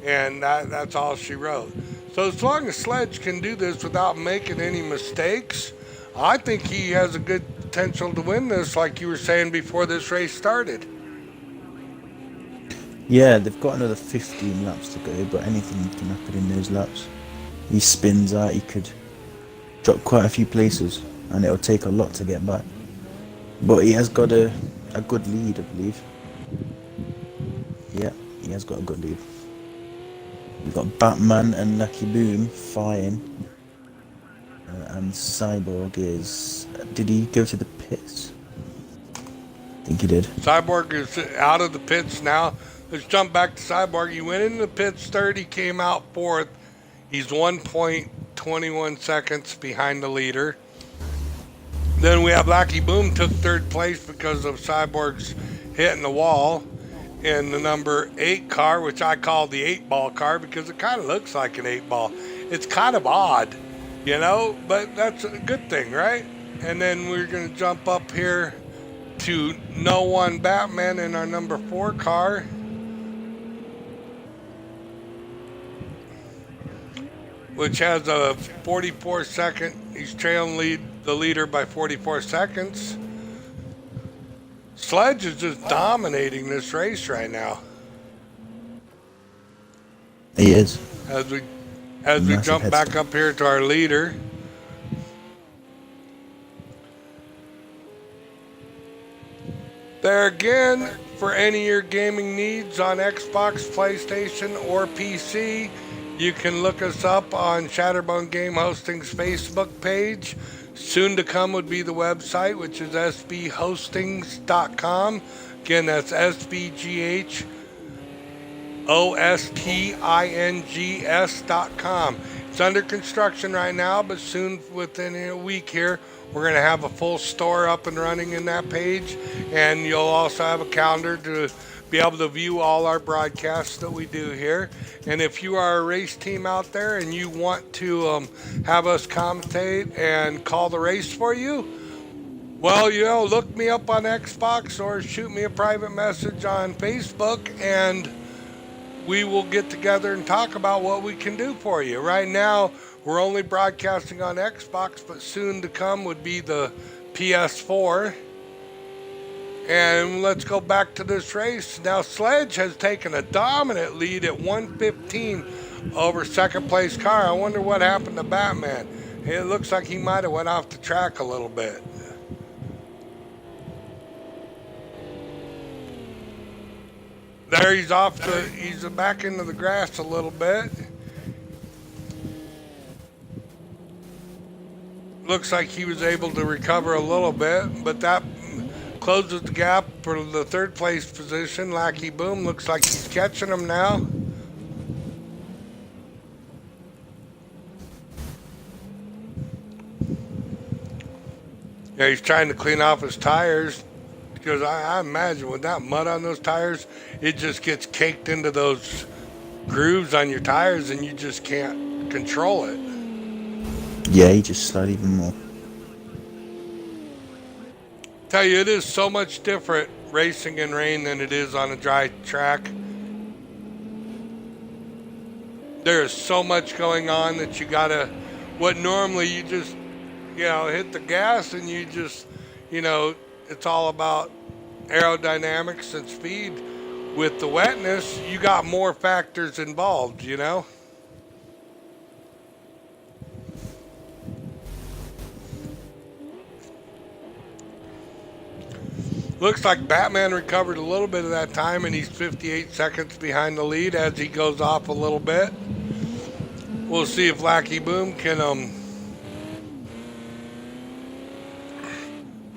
and that's all she wrote. So as long as Sledge can do this without making any mistakes, I think he has a good potential to win this, like you were saying before this race started. Yeah, they've got another 15 laps to go, but anything can happen in those laps. He spins out, he could drop quite a few places, and it'll take a lot to get back. But he has got a a good lead, I believe. Yeah, he has got a good lead. We've got Batman and Lucky Boom fighting. And Cyborg is... Did he go to the pits? I think he did. Cyborg is out of the pits now. Let's jump back to Cyborg. He went into the pits third. He came out fourth. He's 1.21 seconds behind the leader. Then we have Lucky Boom took third place because of Cyborg's hitting the wall in the number 8 car, which I call the 8-ball car because it kind of looks like an 8-ball. It's kind of odd, you know, but that's a good thing, right? And then we're going to jump up here to No One Batman in our number 4 car. Which has a 44 second, he's trailing the leader by 44 seconds. Sledge is just dominating this race right now. He is. As we jump back up here to our leader. There again, for any of your gaming needs on Xbox, PlayStation, or PC, you can look us up on Shatterbone Game Hosting's Facebook page. Soon to come would be the website, which is sbhostings.com. Again, that's sbghostings.com. It's under construction right now, but soon, within a week here, we're going to have a full store up and running in that page, and you'll also have a calendar to be able to view all our broadcasts that we do here. And if you are a race team out there and you want to have us commentate and call the race for you, well, you know, look me up on Xbox or shoot me a private message on Facebook, and we will get together and talk about what we can do for you. Right now, we're only broadcasting on Xbox, but soon to come would be the PS4. And let's go back to this race. Now, Sledge has taken a dominant lead at 1:15 over second place car. I wonder what happened to Batman. It looks like he might have went off the track a little bit. There he's he's back into the grass a little bit. Looks like he was able to recover a little bit, but that closes the gap for the third place position. Lucky Boom looks like he's catching him now. Yeah, he's trying to clean off his tires, because I imagine with that mud on those tires, it just gets caked into those grooves on your tires and you just can't control it. Yeah, he just slid even more. Tell you, it is so much different racing in rain than it is on a dry track. There is so much going on that you gotta, what normally you just, you know, hit the gas and you just, you know, it's all about aerodynamics and speed. With the wetness, you got more factors involved, you know? Looks like Batman recovered a little bit of that time, and he's 58 seconds behind the lead as he goes off a little bit. We'll see if Lucky Boom can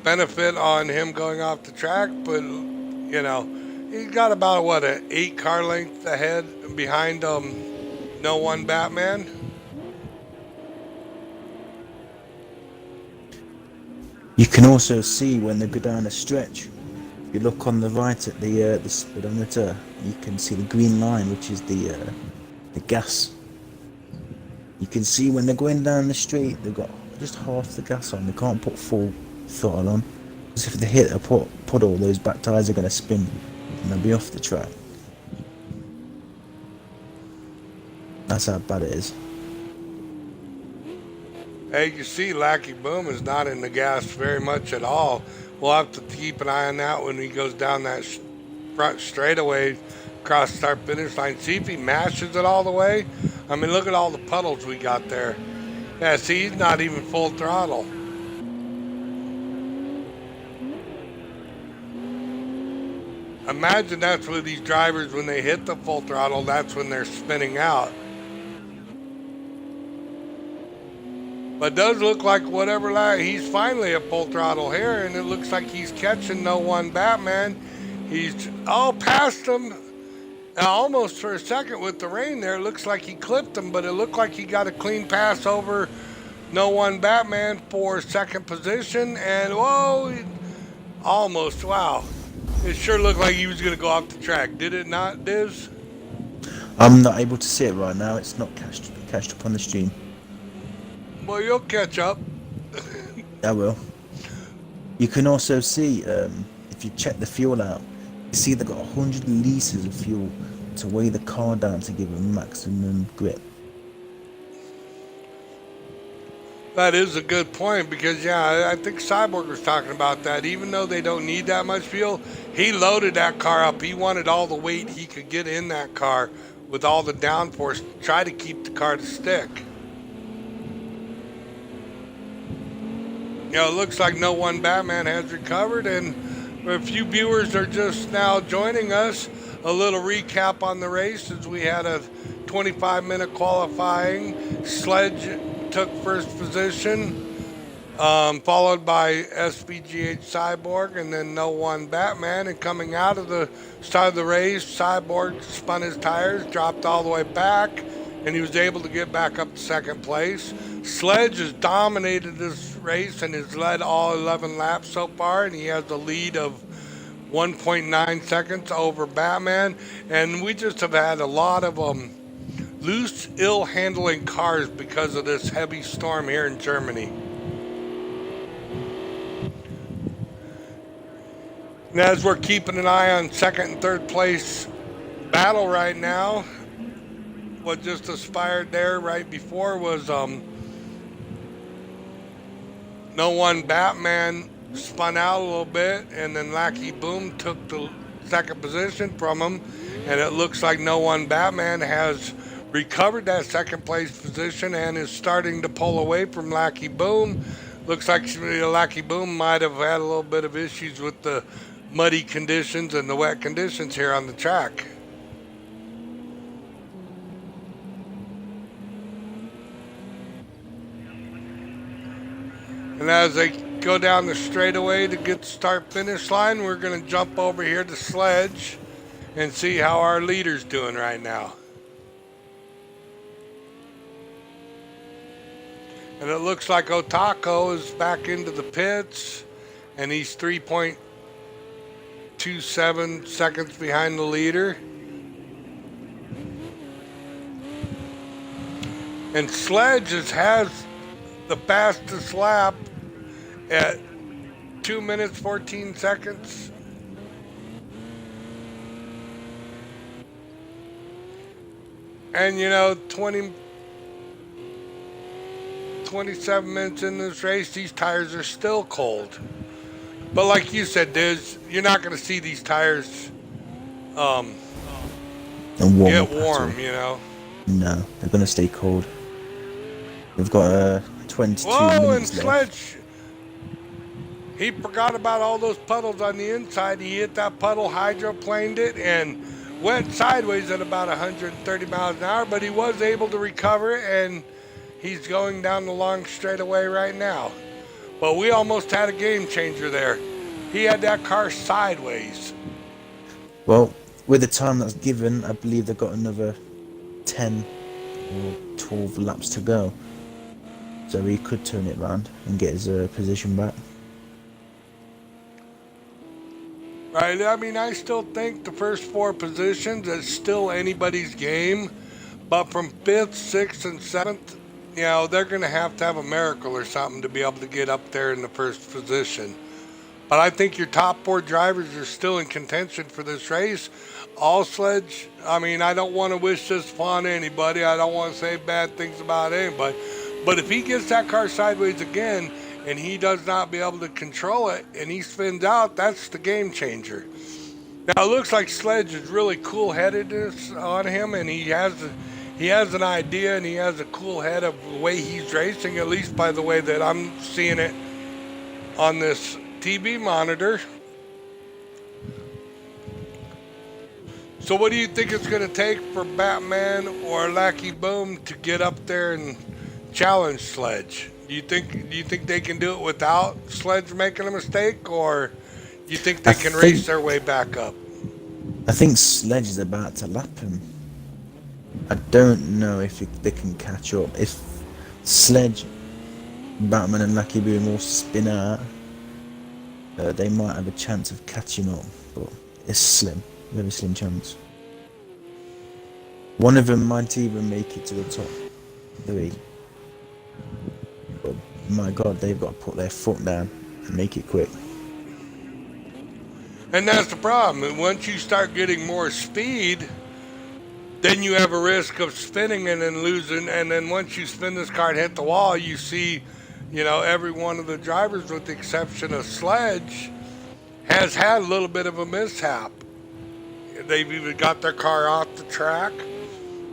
benefit on him going off the track, but you know, he's got about what, an 8 car length ahead behind No One Batman. You can also see when they go down a stretch. If you look on the right at the speedometer, you can see the green line, which is the gas. You can see when they're going down the straight, they've got just half the gas on. They can't put full throttle on, because if they hit a puddle, those back tyres are going to spin and they'll be off the track. That's how bad it is. Hey, you see Lucky Boom is not in the gas very much at all. We'll have to keep an eye on that when he goes down that front straightaway across the start finish line. See if he mashes it all the way. I mean, look at all the puddles we got there. Yeah, see, he's not even full throttle. Imagine that's with these drivers when they hit the full throttle, that's when they're spinning out. But it does look like he's finally at full throttle here, and it looks like he's catching No One Batman. He's all past him. Almost for a second with the rain there, it looks like he clipped him, but it looked like he got a clean pass over No One Batman for second position. And whoa, almost, wow. It sure looked like he was going to go off the track. Did it not, Diz? I'm not able to see it right now. It's not cached up on the stream. Well, you'll catch up. I will. You can also see, if you check the fuel out, you see they've got 100 litres of fuel to weigh the car down to give it maximum grip. That is a good point because, yeah, I think Cyborg was talking about that. Even though they don't need that much fuel, he loaded that car up. He wanted all the weight he could get in that car with all the downforce to try to keep the car to stick. You know, it looks like No One Batman has recovered, and a few viewers are just now joining us. A little recap on the race as we had a 25-minute qualifying. Sledge took first position, followed by SBGH Cyborg, and then No One Batman. And coming out of the start of the race, Cyborg spun his tires, dropped all the way back, and he was able to get back up to second place. Sledge has dominated this race and has led all 11 laps so far, and he has a lead of 1.9 seconds over Batman. And we just have had a lot of loose, ill-handling cars because of this heavy storm here in Germany. And as we're keeping an eye on second and third place battle right now, what just aspired there right before was No One Batman spun out a little bit, and then Lackey Boom took the second position from him, and it looks like No One Batman has recovered that second place position and is starting to pull away from Lackey Boom. Looks like Lackey Boom might have had a little bit of issues with the muddy conditions and the wet conditions here on the track. And as they go down the straightaway to get the start-finish line, we're going to jump over here to Sledge and see how our leader's doing right now. And it looks like Otako is back into the pits, and he's 3.27 seconds behind the leader. And Sledge has the fastest lap at 2 minutes 14 seconds. And you know, 27 minutes in this race, these tires are still cold. But like you said, Diz, you're not going to see these tires get warm, you know. No, they're going to stay cold. We've got 22 Whoa, minutes and left. Sledge, he forgot about all those puddles on the inside. He hit that puddle, hydroplaned it, and went sideways at about 130 miles an hour, but he was able to recover, and he's going down the long straightaway right now. But we almost had a game changer there. He had that car sideways. Well, with the time that's given, I believe they've got another 10 or 12 laps to go. So he could turn it around and get his position back. Right, I mean, I still think the first four positions is still anybody's game. But from 5th, 6th, and 7th, you know, they're going to have a miracle or something to be able to get up there in the first position. But I think your top four drivers are still in contention for this race. All Sledge, I mean, I don't want to wish this upon anybody. I don't want to say bad things about anybody. But if he gets that car sideways again and he does not be able to control it and he spins out, that's the game changer. Now, it looks like Sledge is really cool-headedness on him, and he has an idea and he has a cool head of the way he's racing, at least by the way that I'm seeing it on this TV monitor. So what do you think it's going to take for Batman or Lackey Boom to get up there and challenge Sledge? Do you think they can do it without Sledge making a mistake, or you think I they can race think their way back up? I think Sledge is about to lap him. I don't know if they can catch up. If Sledge, Batman, and Lucky Boom all spin out, they might have a chance of catching up, but it's slim, very slim chance. One of them might even make it to the top three. But my God, they've got to put their foot down and make it quick. And that's the problem. And once you start getting more speed, then you have a risk of spinning and then losing. And then once you spin this car and hit the wall, you see, every one of the drivers, with the exception of Sledge, has had a little bit of a mishap. They've even got their car off the track.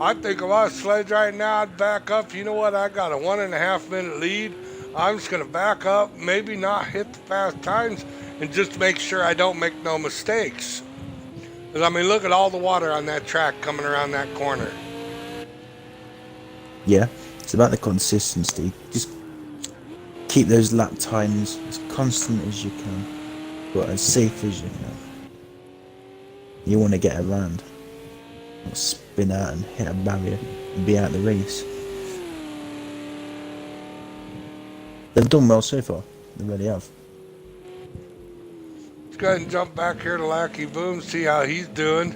I think if I was Sledge right now, I'd back up. You know what? I got a 1.5 minute lead. I'm just going to back up, maybe not hit the fast times, and just make sure I don't make no mistakes. Because, I mean, look at all the water on that track coming around that corner. Yeah, it's about the consistency. Just keep those lap times as constant as you can, but as safe as you can. You want to get around, not spin out and hit a barrier and be out of the race. They've done well so far. They really have. Let's go ahead and jump back here to Lackey Boom, see how he's doing.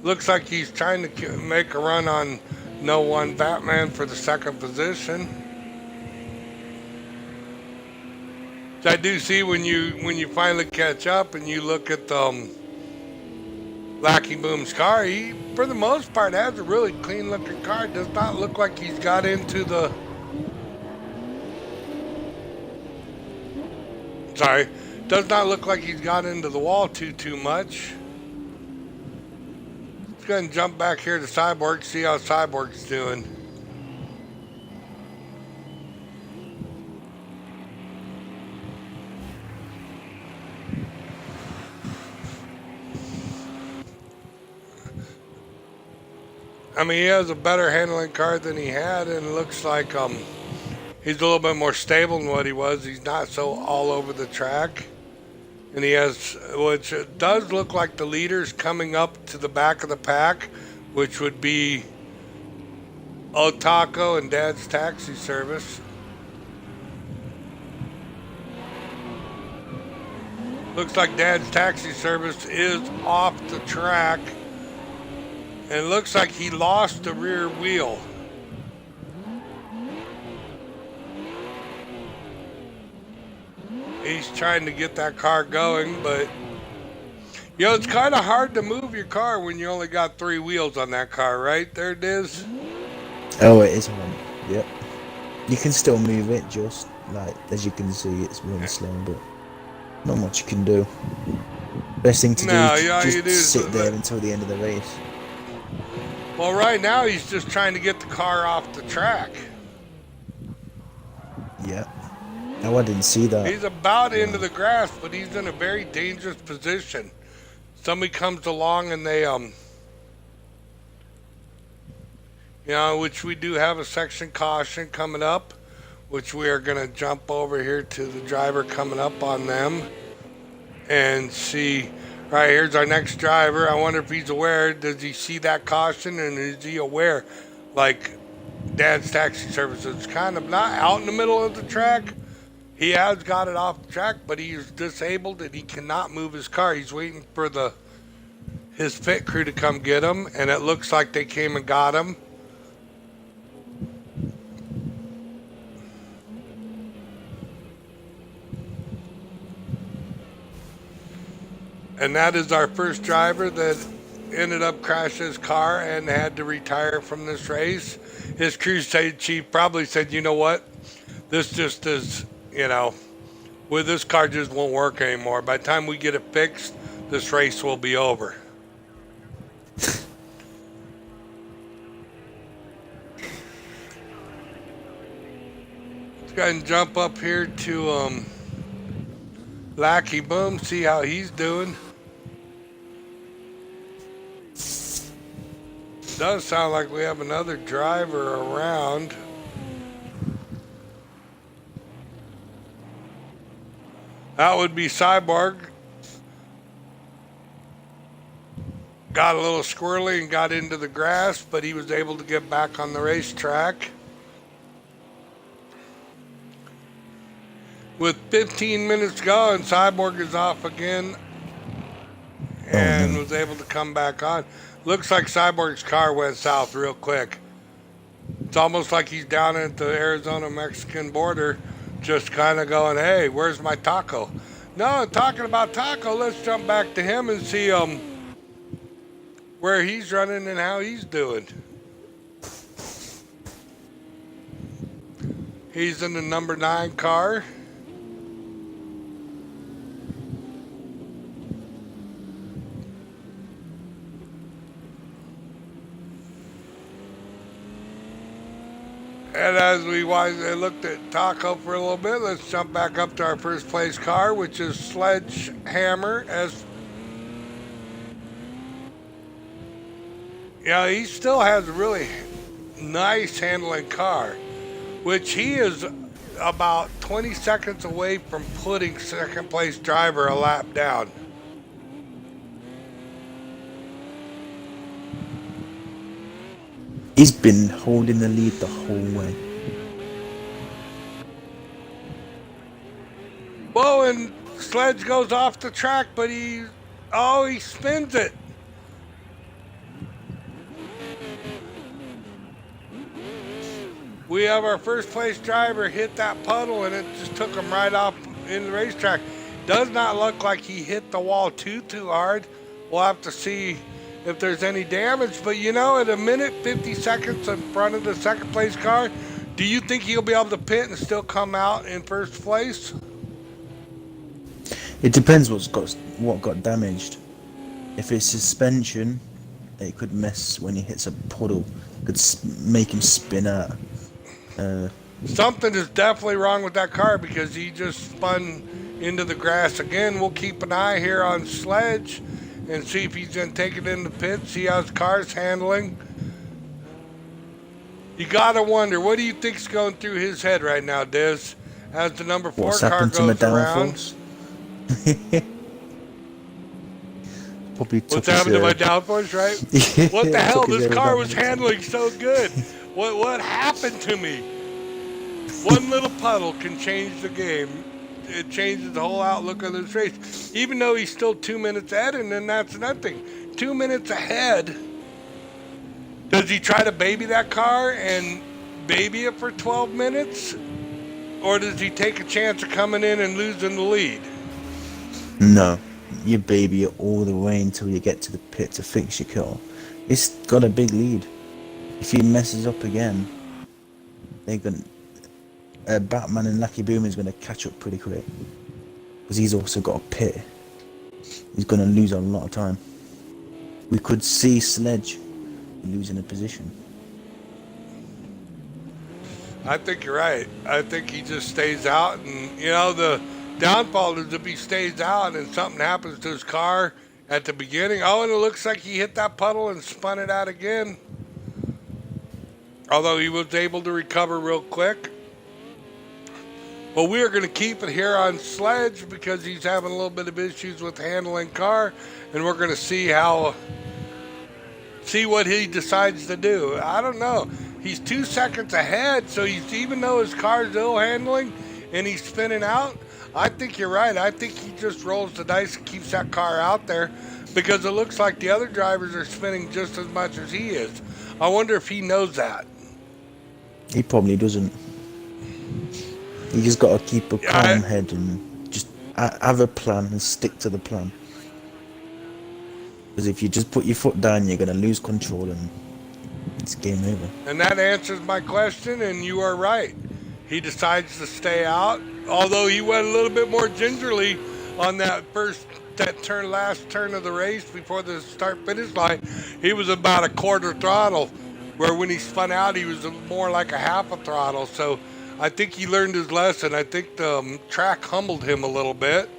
Looks like he's trying to make a run on No One Batman for the second position. I do see when you finally catch up and you look at Lackey Boom's car, he, for the most part, has a really clean looking car. Does not look like he's got into the... Sorry. Does not look like he's got into the wall too much. Let's go ahead and jump back here to Cyborg, see how Cyborg's doing. I mean, he has a better handling car than he had, and it looks like he's a little bit more stable than what he was. He's not so all over the track. And he has, which does look like the leader's coming up to the back of the pack, which would be Otako and Dad's Taxi Service. Looks like Dad's Taxi Service is off the track. And it looks like he lost the rear wheel. He's trying to get that car going, but it's kind of hard to move your car when you only got 3 wheels on that car, right? There it is. Oh, it is hard. Yep. You can still move it, just like as you can see, it's really slow, but not much you can do. Best thing to do is just sit there until the end of the race. Well, right now he's just trying to get the car off the track. Yeah. No, I didn't see that. He's about into the grass, but he's in a very dangerous position. Somebody comes along and they, which we do have a section caution coming up, which we are going to jump over here to the driver coming up on them and see. Right, here's our next driver. I wonder if he's aware. Does he see that caution, and is he aware? Like, Dad's Taxi Service is kind of not out in the middle of the track. He has got it off the track, but he is disabled and he cannot move his car. He's waiting for his pit crew to come get him, and it looks like they came and got him. And that is our first driver that ended up crashing his car and had to retire from this race. His crew chief probably said, you know what, this just is, with this car just won't work anymore. By the time we get it fixed, this race will be over. Let's go ahead and jump up here to Lackey Boom, see how he's doing. Does sound like we have another driver around. That would be Cyborg. Got a little squirrely and got into the grass, but he was able to get back on the racetrack. With 15 minutes going, Cyborg is off again and was able to come back on. Looks like Cyborg's car went south real quick. It's almost like he's down at the Arizona-Mexican border, just kind of going, hey, where's my taco? No, talking about taco, let's jump back to him and see where he's running and how he's doing. He's in the number 9 car. And as we looked at Taco for a little bit, let's jump back up to our first place car, which is Sledgehammer. Yeah, he still has a really nice handling car, which he is about 20 seconds away from putting second place driver a lap down. He's been holding the lead the whole way. Whoa, and Sledge goes off the track, but he spins it. We have our first place driver hit that puddle, and it just took him right off in the racetrack. Does not look like he hit the wall too hard. We'll have to see if there's any damage, but you know, at a minute 50 seconds in front of the second place car, do you think he'll be able to pit and still come out in first place? It depends what got damaged. If it's suspension, it could mess when he hits a puddle. It could make him spin out. Something is definitely wrong with that car because he just spun into the grass again. We'll keep an eye here on Sledge and see if he's going to take it in the pit, see how his car's handling. You got to wonder, what do you think's going through his head right now, Diz, as the number 4 car goes around? What's happened to my downforce, right? What the hell? This car was handling so good. What happened to me? One little puddle can change the game. It changes the whole outlook of this race. Even though he's still 2 minutes ahead, and then that's nothing. 2 minutes ahead. Does he try to baby that car and baby it for 12 minutes? Or does he take a chance of coming in and losing the lead? No. You baby it all the way until you get to the pit to fix your car. It's got a big lead. If he messes up again, they're going Batman and Lucky Boomer is going to catch up pretty quick. Because he's also got a pit. He's going to lose a lot of time. We could see Sledge losing a position. I think you're right. I think he just stays out, and you know, the downfall is if he stays out and something happens to his car at the beginning. Oh, and it looks like he hit that puddle and spun it out again. Although he was able to recover real quick. But we are going to keep it here on Sledge because he's having a little bit of issues with handling car, and we're going to see what he decides to do. I don't know. He's 2 seconds ahead, so even though his car's ill handling and he's spinning out, I think you're right. I think he just rolls the dice and keeps that car out there because it looks like the other drivers are spinning just as much as he is. I wonder if he knows that. He probably doesn't. You just got to keep a calm head and just have a plan and stick to the plan. Because if you just put your foot down, you're going to lose control and it's game over. And that answers my question, and you are right. He decides to stay out, although he went a little bit more gingerly on that last turn of the race before the start-finish line. He was about a quarter throttle, where when he spun out, he was more like a half a throttle. So I think he learned his lesson. I think the track humbled him a little bit.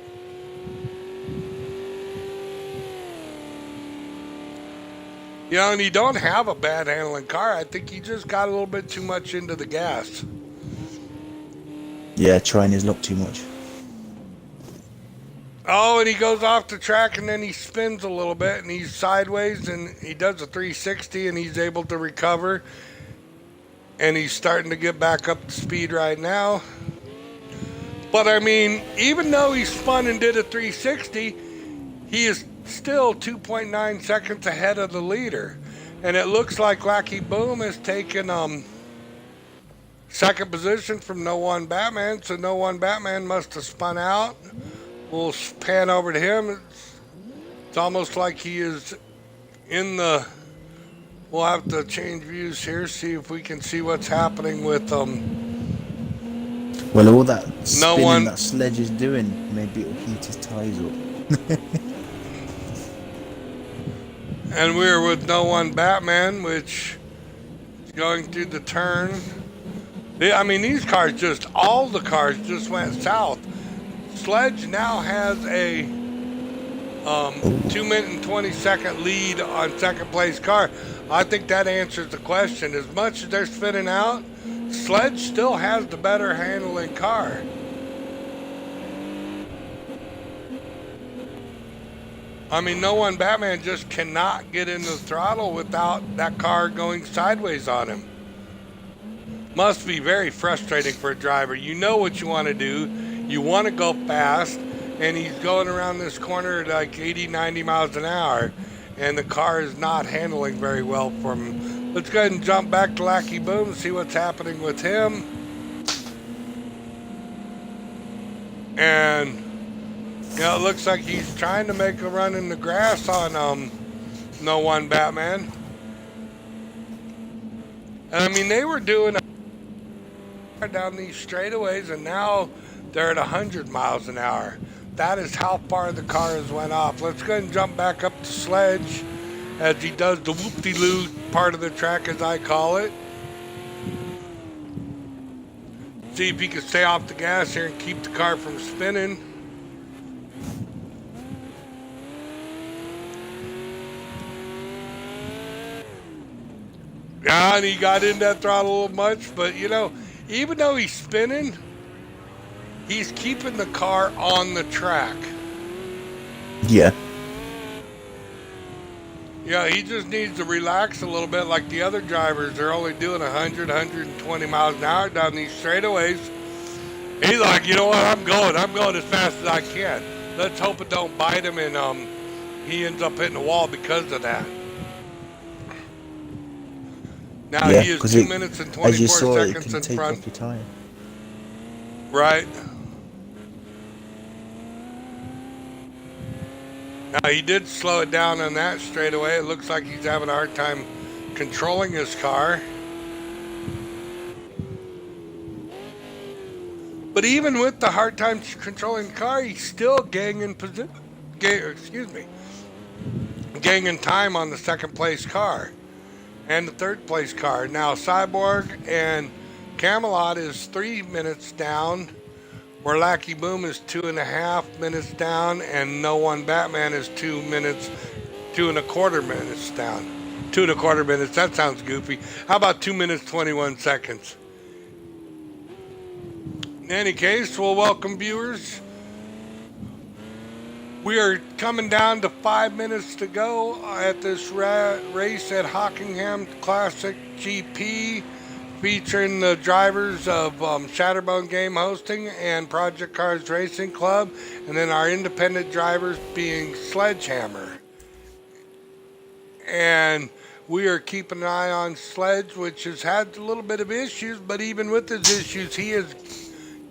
You know, and he don't have a bad handling car. I think he just got a little bit too much into the gas. Yeah, trying his luck too much. Oh, and he goes off the track and then he spins a little bit and he's sideways and he does a 360 and he's able to recover. And he's starting to get back up to speed right now. But I mean, even though he spun and did a 360, he is still 2.9 seconds ahead of the leader. And it looks like Lackey Boom has taken second position from No One Batman. So No One Batman must have spun out. We'll pan over to him. It's almost like he is in the... We'll have to change views here, see if we can see what's happening with Well, all that spinning that Sledge is doing, maybe it'll heat his tyres up. And we're with No One Batman, which is going through the turn. I mean, these cars all the cars just went south. Sledge now has a 2 minute and 20 second lead on second place car. I think that answers the question. As much as they're spinning out, Sledge still has the better handling car. I mean, No One Batman just cannot get into the throttle without that car going sideways on him. Must be very frustrating for a driver. You know what you want to do. You want to go fast, and he's going around this corner at like 80, 90 miles an hour, and the car is not handling very well for him. Let's go ahead and jump back to Lackey Boom and see what's happening with him. And, you know, it looks like he's trying to make a run in the grass on No One Batman. And I mean, they were doing down these straightaways, and now they're at 100 miles an hour. That is how far the cars went off. Let's go ahead and jump back up to Sledge as he does the whoop-de-loo part of the track, as I call it. See if he can stay off the gas here and keep the car from spinning. Yeah, and he got in that throttle a little much, but you know, even though he's spinning, he's keeping the car on the track. Yeah. Yeah, he just needs to relax a little bit like the other drivers. They're only doing 100, 120 miles an hour down these straightaways. He's like, you know what, I'm going as fast as I can. Let's hope it don't bite him and he ends up hitting the wall because of that. Now yeah, he is 2 minutes and 24 seconds in front. Off your tire. Right. Now he did slow it down on that straightaway. It looks like he's having a hard time controlling his car. But even with the hard time controlling the car, he's still gaining time on the second place car and the third place car. Now Cyborg and Camelot is 3 minutes down, where Lackey Boom is 2.5 minutes down, and No One Batman is 2 minutes, 2.25 minutes down. 2.25 minutes, that sounds goofy. How about 2 minutes, 21 seconds? In any case, we'll welcome viewers. We are coming down to 5 minutes to go at this race at Hockenheim Classic GP, featuring the drivers of Shatterbone Game Hosting and Project Cars Racing Club, and then our independent drivers being Sledgehammer. And we are keeping an eye on Sledge, which has had a little bit of issues, but even with his issues, he has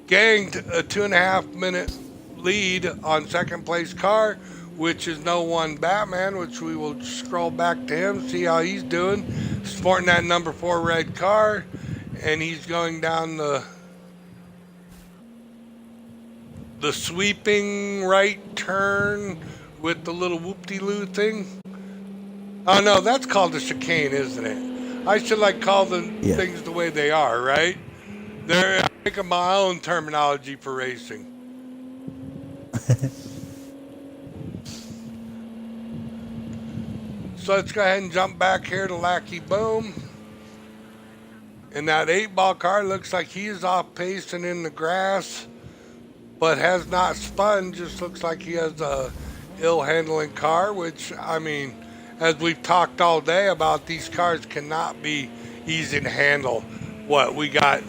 gained a 2.5 minute lead on second place car, which is No One Batman, which we will scroll back to him, see how he's doing, sporting that number 4 red car, and he's going down the sweeping right turn with the little whoop-de-loo thing. Oh no, that's called a chicane, isn't it? I should call the things the way they are, right? I'm making my own terminology for racing. So let's go ahead and jump back here to Lackey Boom. And that 8-ball car looks like he's off pace and in the grass, but has not spun. Just looks like he has a ill handling car, which, I mean, as we've talked all day about, these cars cannot be easy to handle. What, we got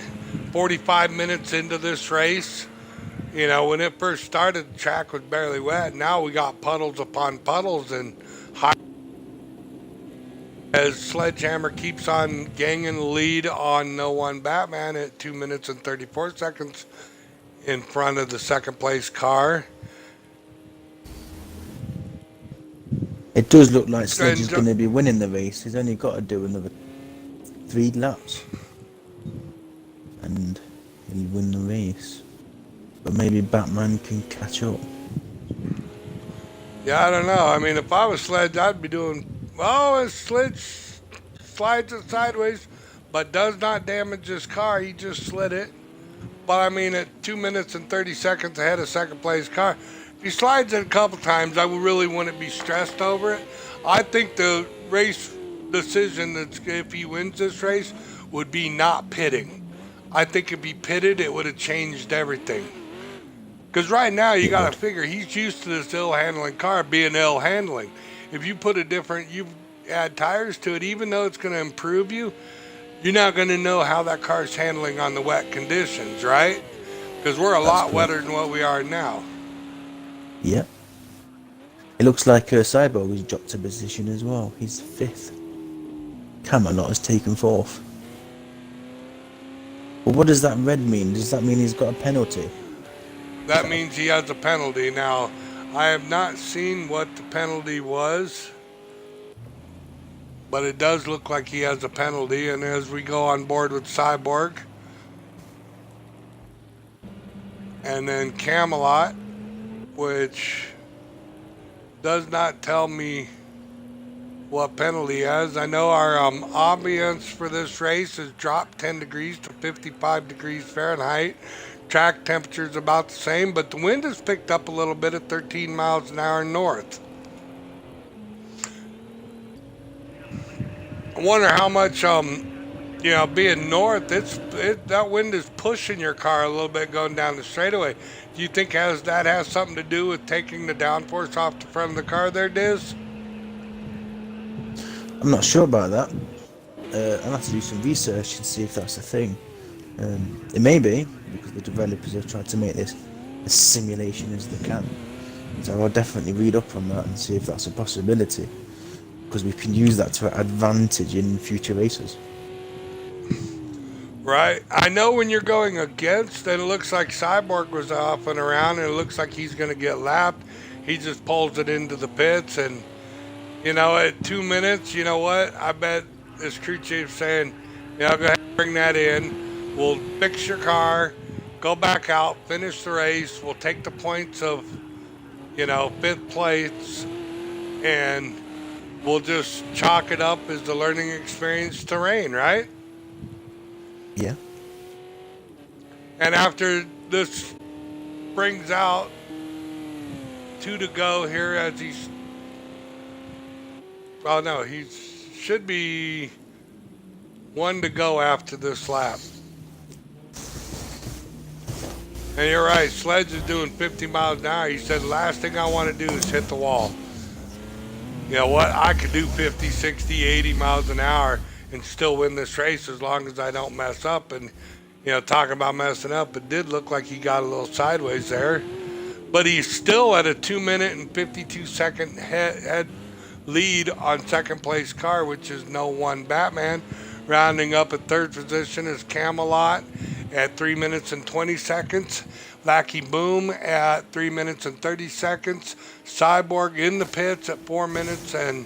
45 minutes into this race. You know, when it first started, the track was barely wet. Now we got puddles upon puddles, and high as Sledgehammer keeps on gaining the lead on No One Batman at 2 minutes and 34 seconds in front of the second place car. It does look like Sledge is going to be winning the race. He's only got to do another 3 laps and he'll win the race. But maybe Batman can catch up. Yeah, I don't know. I mean, if I was Sledge, I'd be doing... Oh, his Sledge slides it sideways, but does not damage his car. He just slid it. But, I mean, at 2 minutes and 30 seconds ahead of second place car. If he slides it a couple times, I really wouldn't be stressed over it. I think the race decision, that's if he wins this race, would be not pitting. I think if he pitted, it would have changed everything. Because right now, you got to figure, he's used to this ill-handling car being ill-handling. If you put you add tires to it, even though it's going to improve you, you're not going to know how that car's handling on the wet conditions, right? Because we're a lot wetter than what we are now. Yep. It looks like Cyborg has dropped a position as well. He's 5th. Camelot has taken 4th. But what does that red mean? Does that mean he's got a penalty? That means he has a penalty. Now, I have not seen what the penalty was, but it does look like he has a penalty. And as we go on board with Cyborg, and then Camelot, which does not tell me what penalty he has. I know our ambience for this race has dropped 10 degrees to 55 degrees Fahrenheit. Track temperature is about the same, but the wind has picked up a little bit at 13 miles an hour north. I wonder how much, being north, that wind is pushing your car a little bit going down the straightaway. Do you think that has something to do with taking the downforce off the front of the car there, Diz? I'm not sure about that. I'll have to do some research and see if that's a thing. It may be, because the developers have tried to make this as simulation as they can. So I'll definitely read up on that and see if that's a possibility, because we can use that to our advantage in future races. Right. I know when you're going against, and it looks like Cyborg was off and around, and it looks like he's going to get lapped. He just pulls it into the pits, and, at 2 minutes, you know what? I bet this crew chief's saying, go ahead and bring that in. We'll fix your car, go back out, finish the race. We'll take the points of, 5th place, and we'll just chalk it up as the learning experience terrain, right? Yeah. And after this brings out 2 to go here as he's... Oh, no, he should be 1 to go after this lap. And you're right, Sledge is doing 50 miles an hour. He said, last thing I want to do is hit the wall. You know what? I could do 50, 60, 80 miles an hour and still win this race as long as I don't mess up. And, talking about messing up, it did look like he got a little sideways there. But he's still at a 2 minute and 52 second head lead on second place car, which is No One Batman. Rounding up at third position is Camelot at 3 minutes and 20 seconds. Lackey Boom at 3 minutes and 30 seconds. Cyborg in the pits at 4 minutes and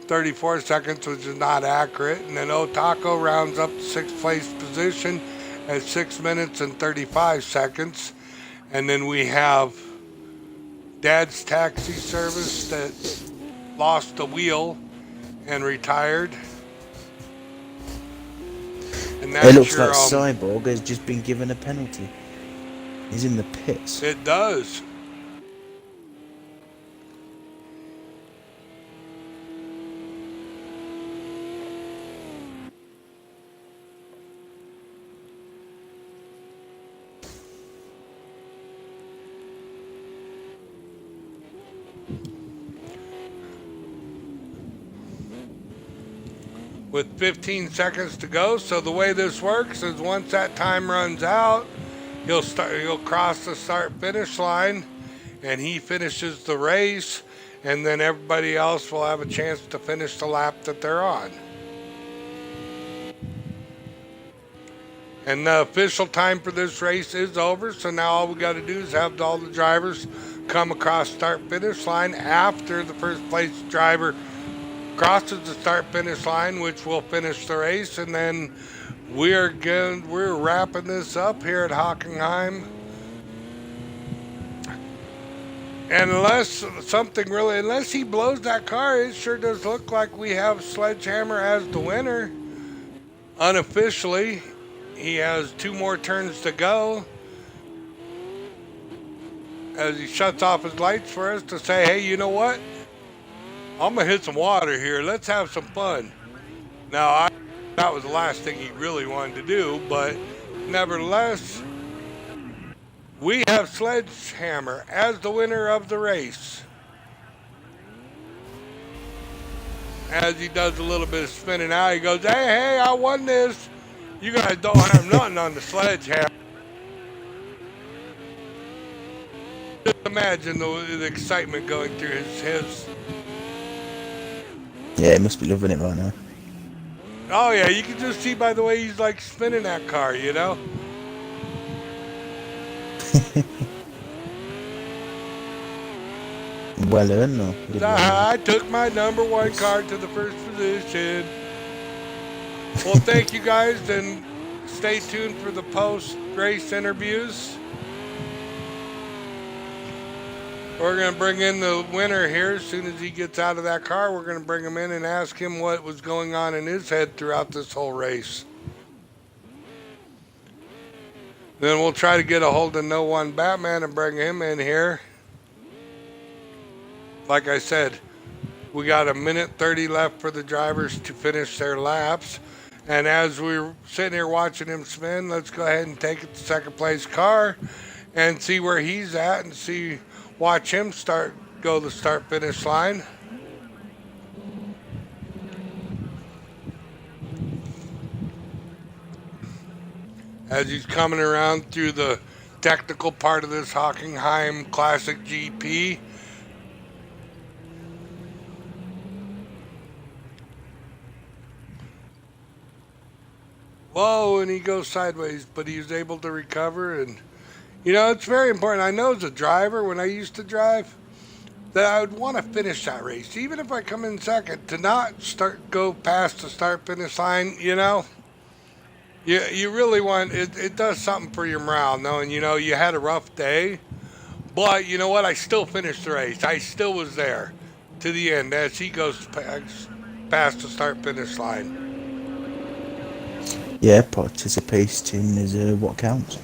34 seconds, which is not accurate. And then Otako rounds up to 6th place position at 6 minutes and 35 seconds. And then we have Dad's Taxi Service that lost the wheel and retired. And it looks like Cyborg has just been given a penalty. He's in the pits. It does. with 15 seconds to go. So the way this works is once that time runs out, he'll cross the start finish line and he finishes the race, and then everybody else will have a chance to finish the lap that they're on. And the official time for this race is over, so now all we got to do is have all the drivers come across start finish line after the first place driver crosses the start finish line, which will finish the race, and then we're wrapping this up here at Hockenheim. And unless he blows that car, it sure does look like we have Sledgehammer as the winner. Unofficially, he has 2 more turns to go as he shuts off his lights for us to say, hey, you know what? I'm going to hit some water here. Let's have some fun. Now, that was the last thing he really wanted to do, but nevertheless, we have Sledgehammer as the winner of the race. As he does a little bit of spinning out, he goes, hey, I won this. You guys don't have nothing on the Sledgehammer. Just imagine the excitement going through his. Yeah, he must be loving it right now. Oh, yeah, you can just see by the way he's like spinning that car, you know? Well earned, though. I took my number 1 car to the first position. Well, thank you guys, and stay tuned for the post-race interviews. We're going to bring in the winner here. As soon as he gets out of that car, we're going to bring him in and ask him what was going on in his head throughout this whole race. Then we'll try to get a hold of No One Batman and bring him in here. Like I said, we got 1:30 left for the drivers to finish their laps. And as we're sitting here watching him spin, let's go ahead and take it to second place car and see where he's at and watch him go the start finish line. As he's coming around through the technical part of this Hockenheim Classic GP. Whoa, and he goes sideways, but he was able to recover. And, you know, it's very important. I know as a driver, when I used to drive, that I would want to finish that race. Even if I come in second, to not go past the start-finish line, you know. You really want, it does something for your morale, knowing, you know, you had a rough day. But, you know what, I still finished the race. I still was there to the end as he goes past the start-finish line. Yeah, participation is what counts.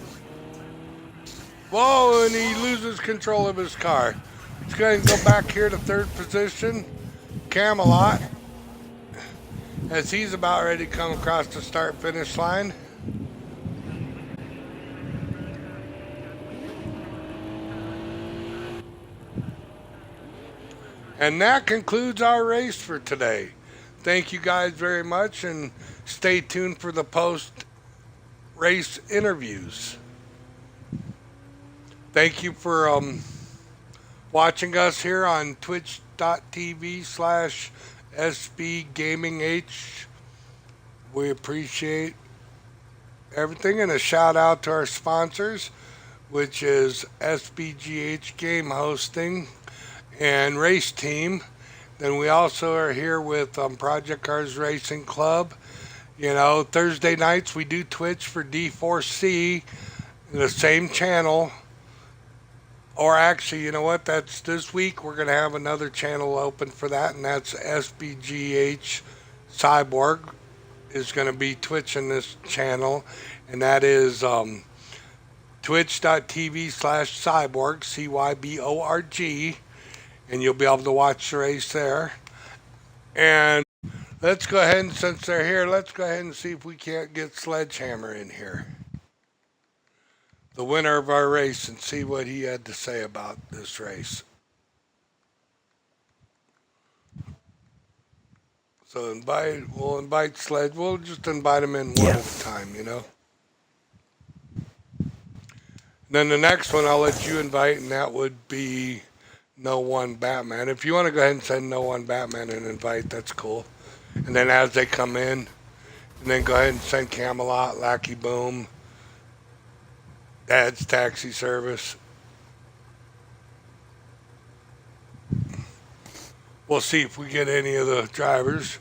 Whoa, and he loses control of his car. He's going to go back here to third position, Camelot, as he's about ready to come across the start-finish line. And that concludes our race for today. Thank you guys very much, and stay tuned for the post-race interviews. Thank you for watching us here on twitch.tv/SBGamingH. We appreciate everything, and a shout out to our sponsors, which is SBGH Game Hosting and Race Team. Then we also are here with Project Cars Racing Club. You know, Thursday nights we do Twitch for D4C, the same channel. Or actually, you know what, that's this week we're going to have another channel open for that, and that's SBGH Cyborg is going to be twitching this channel, and that is twitch.tv/cyborg, CYBORG, and you'll be able to watch the race there. And let's go ahead, and since they're here, let's go ahead and see if we can't get Sledgehammer in here, the winner of our race, and see what he had to say about this race. So we'll invite Sledge. We'll just invite him in one Yeah. at a time, you know. Then the next one I'll let you invite, and that would be No One Batman. If you want to go ahead and send No One Batman an invite, that's cool. And then as they come in, and then go ahead and send Camelot, Lackey Boom, Dad's Taxi Service. We'll see if we get any of the drivers.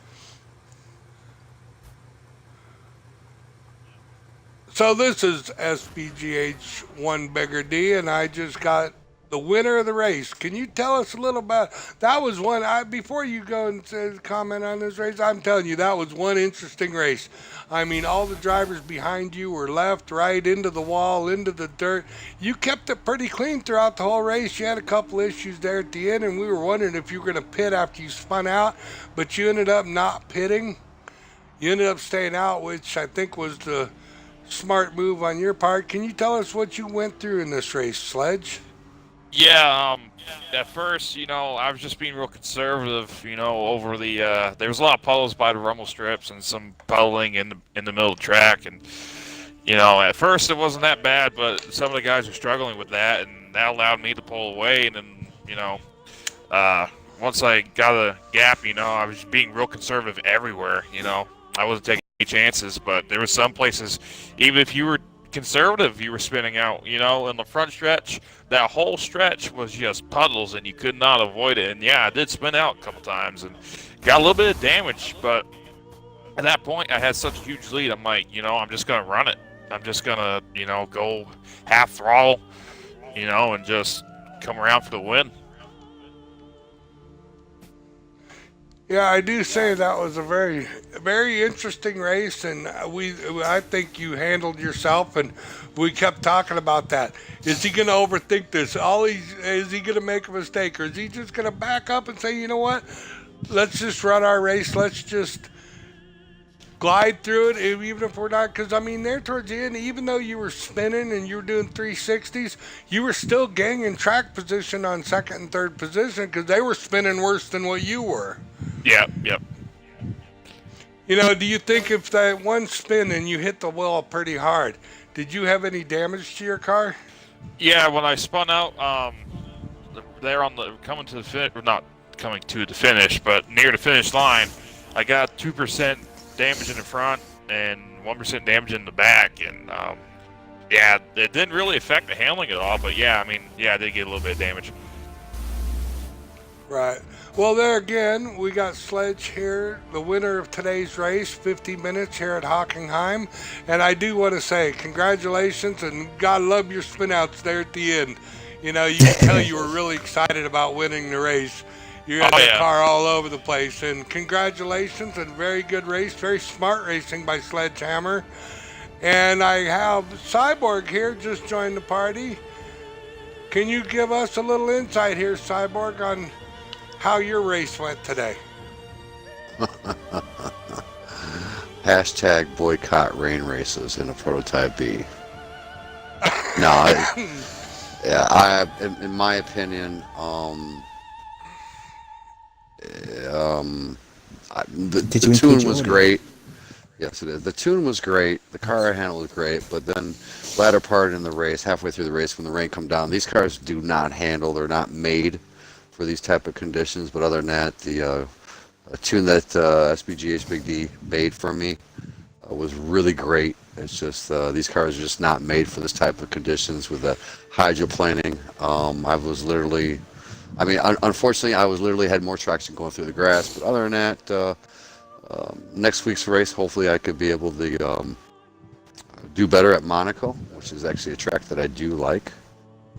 So this is SBGH 1 Bigger D, and I just got the winner of the race. Can you tell us a little about that? Was one before you go and comment on this race, I'm telling you that was one interesting race. I mean, all the drivers behind you were left, right, into the wall, into the dirt. You kept it pretty clean throughout the whole race. You had a couple issues there at the end, and we were wondering if you were going to pit after you spun out, but you ended up not pitting. You ended up staying out, which I think was the smart move on your part. Can you tell us what you went through in this race, Sledge? Yeah, at first, I was just being real conservative, over the, there was a lot of puddles by the rumble strips and some puddling in the middle of the track, and, at first it wasn't that bad, but some of the guys were struggling with that, and that allowed me to pull away, and then, once I got a gap, I was being real conservative everywhere, I wasn't taking any chances, but there were some places, even if you were conservative, you were spinning out, in the front stretch. That whole stretch was just puddles, and you could not avoid it. And yeah, I did spin out a couple times and got a little bit of damage, but at that point, I had such a huge lead. I'm like, I'm just gonna run it. I'm just gonna, go half throttle, and just come around for the win. Yeah, I do say that was a very, very interesting race, and I think you handled yourself, and we kept talking about that. Is he going to overthink this? Is he going to make a mistake, or is he just going to back up and say, you know what? Let's just run our race. Let's just glide through it, even if we're not. Because I mean, there towards the end, even though you were spinning and you were doing 360s, you were still gaining track position on second and third position because they were spinning worse than what you were. Yep. Do you think if that one spin and you hit the wall pretty hard, did you have any damage to your car? Yeah, when I spun out, there on the coming to the finish, not coming to the finish, but near the finish line, I got 2% damage in the front and 1% damage in the back, and yeah, it didn't really affect the handling at all. But yeah, I did get a little bit of damage. Right. Well, there again, we got Sledge here, the winner of today's race, 50 minutes here at Hockenheim. And I do want to say congratulations, and God love your spinouts there at the end. You can tell you were really excited about winning the race. You had the car all over the place. And congratulations, and very good race, very smart racing by Sledgehammer. And I have Cyborg here, just joined the party. Can you give us a little insight here, Cyborg, on how your race went today? Hashtag boycott rain races in a prototype B. No, in my opinion, the tune was great. Yes, it is. The tune was great. The car handled was great, but then latter part in the race, halfway through the race, when the rain come down, these cars do not handle. They're not made for these type of conditions. But other than that, the tune that SBGH Big D made for me was really great. It's just these cars are just not made for this type of conditions with the hydroplaning. Unfortunately, I was literally had more traction going through the grass. But other than that, next week's race, hopefully I could be able to do better at Monaco, which is actually a track that I do like.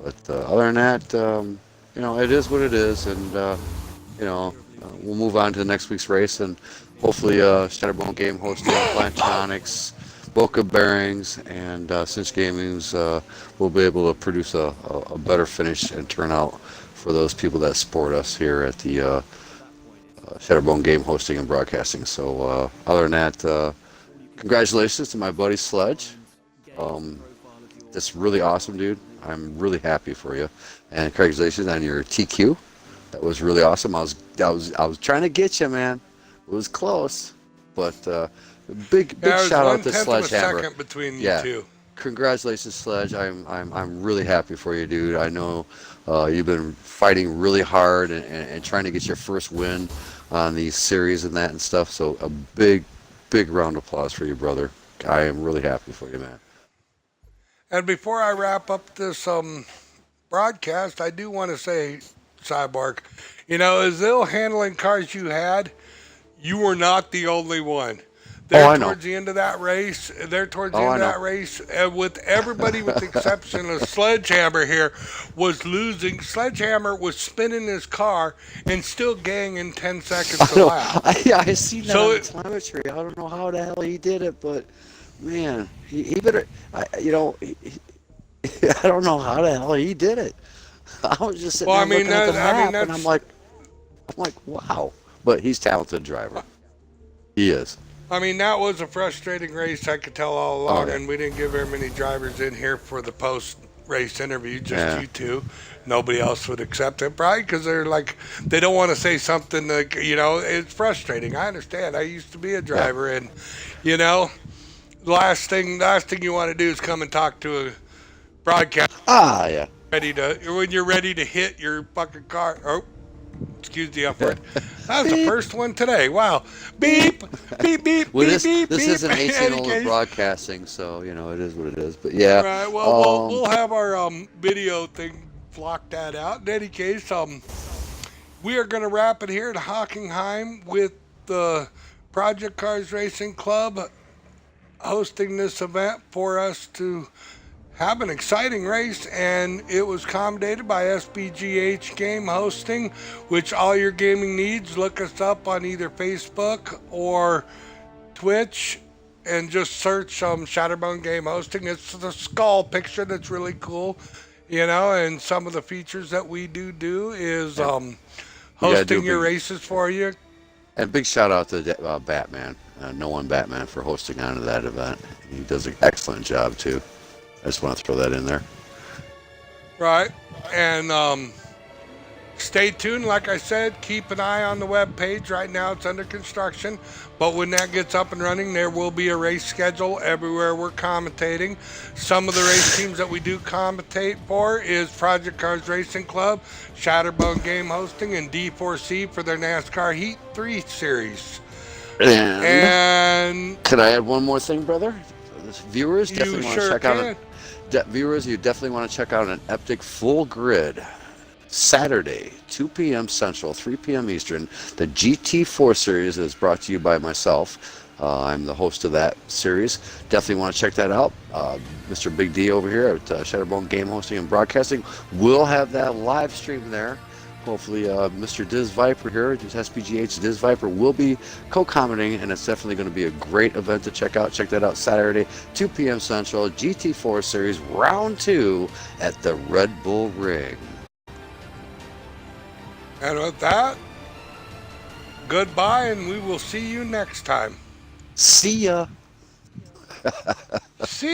But other than that, it is what it is, and we'll move on to next week's race, and hopefully Shatterbone Game hosting, Plantronics, Boca Bearings, and Cinch Gaming's will be able to produce a better finish and turnout for those people that support us here at the Shatterbone Game hosting and broadcasting. So other than that, congratulations to my buddy Sledge. That's really awesome, dude. I'm really happy for you, and congratulations on your TQ. That was really awesome. I was trying to get you, man. was close, but big Yeah, it was shout out to 1/10 of a Sledgehammer. second between you Yeah. two. Congratulations, Sledge. I'm really happy for you, dude. I know you've been fighting really hard and trying to get your first win on these series and that and stuff. So a big round of applause for you, brother. I am really happy for you, man. And before I wrap up this broadcast, I do want to say, Cyborg, as ill handling cars you had, you were not the only one. Oh, I know. Towards the end of that race, with everybody with the exception of Sledgehammer here, was losing. Sledgehammer was spinning his car and still gaining 10 seconds a lap. I see that on the telemetry. I don't know how the hell he did it, but man, he better. I don't know how the hell he did it. I was just sitting there looking at the map, and I'm like, wow. But he's a talented driver. He is. I mean, that was a frustrating race, I could tell all along, yeah. and we didn't get very many drivers in here for the post-race interview, just you two. Nobody else would accept it, probably because they're like, they don't want to say something like, it's frustrating. I understand. I used to be a driver, and, last thing you want to do is come and talk to a broadcast. Yeah. When you're ready to hit your fucking car. Oh. Excuse the F word. That was the first one today. Wow. Beep, beep, beep, well, beep, beep, this beep. isn't 18 broadcasting, so, it is what it is. But, yeah. Right. Well, we'll have our video thing block that out. In any case, we are going to wrap it here at Hockenheim with the Project Cars Racing Club hosting this event for us to have an exciting race, and it was accommodated by SBGH Game Hosting, which all your gaming needs, look us up on either Facebook or Twitch and just search Shatterbone Game Hosting. It's the skull picture that's really cool, and some of the features that we do is hosting your races for you. And big shout out to Batman, No One Batman, for hosting onto that event. He does an excellent job too. I just want to throw that in there. Right. And stay tuned. Like I said, keep an eye on the web page. Right now it's under construction. But when that gets up and running, there will be a race schedule everywhere we're commentating. Some of the race teams that we do commentate for is Project Cars Racing Club, Shatterbone Game Hosting, and D4C for their NASCAR Heat 3 series. And can I add one more thing, brother? Viewers definitely want to check out. Viewers, you definitely want to check out an Eptic Full Grid Saturday, 2 p.m. Central, 3 p.m. Eastern. The GT4 series is brought to you by myself. I'm the host of that series. Definitely want to check that out. Mr. Big D over here at Shatterbone Game Hosting and Broadcasting will have that live stream there. Hopefully, Mr. Diz Viper here, SPGH Diz Viper, will be co-commenting, and it's definitely going to be a great event to check out. Check that out Saturday, 2 p.m. Central, GT4 Series Round 2 at the Red Bull Ring. And with that, goodbye, and we will see you next time. See ya. See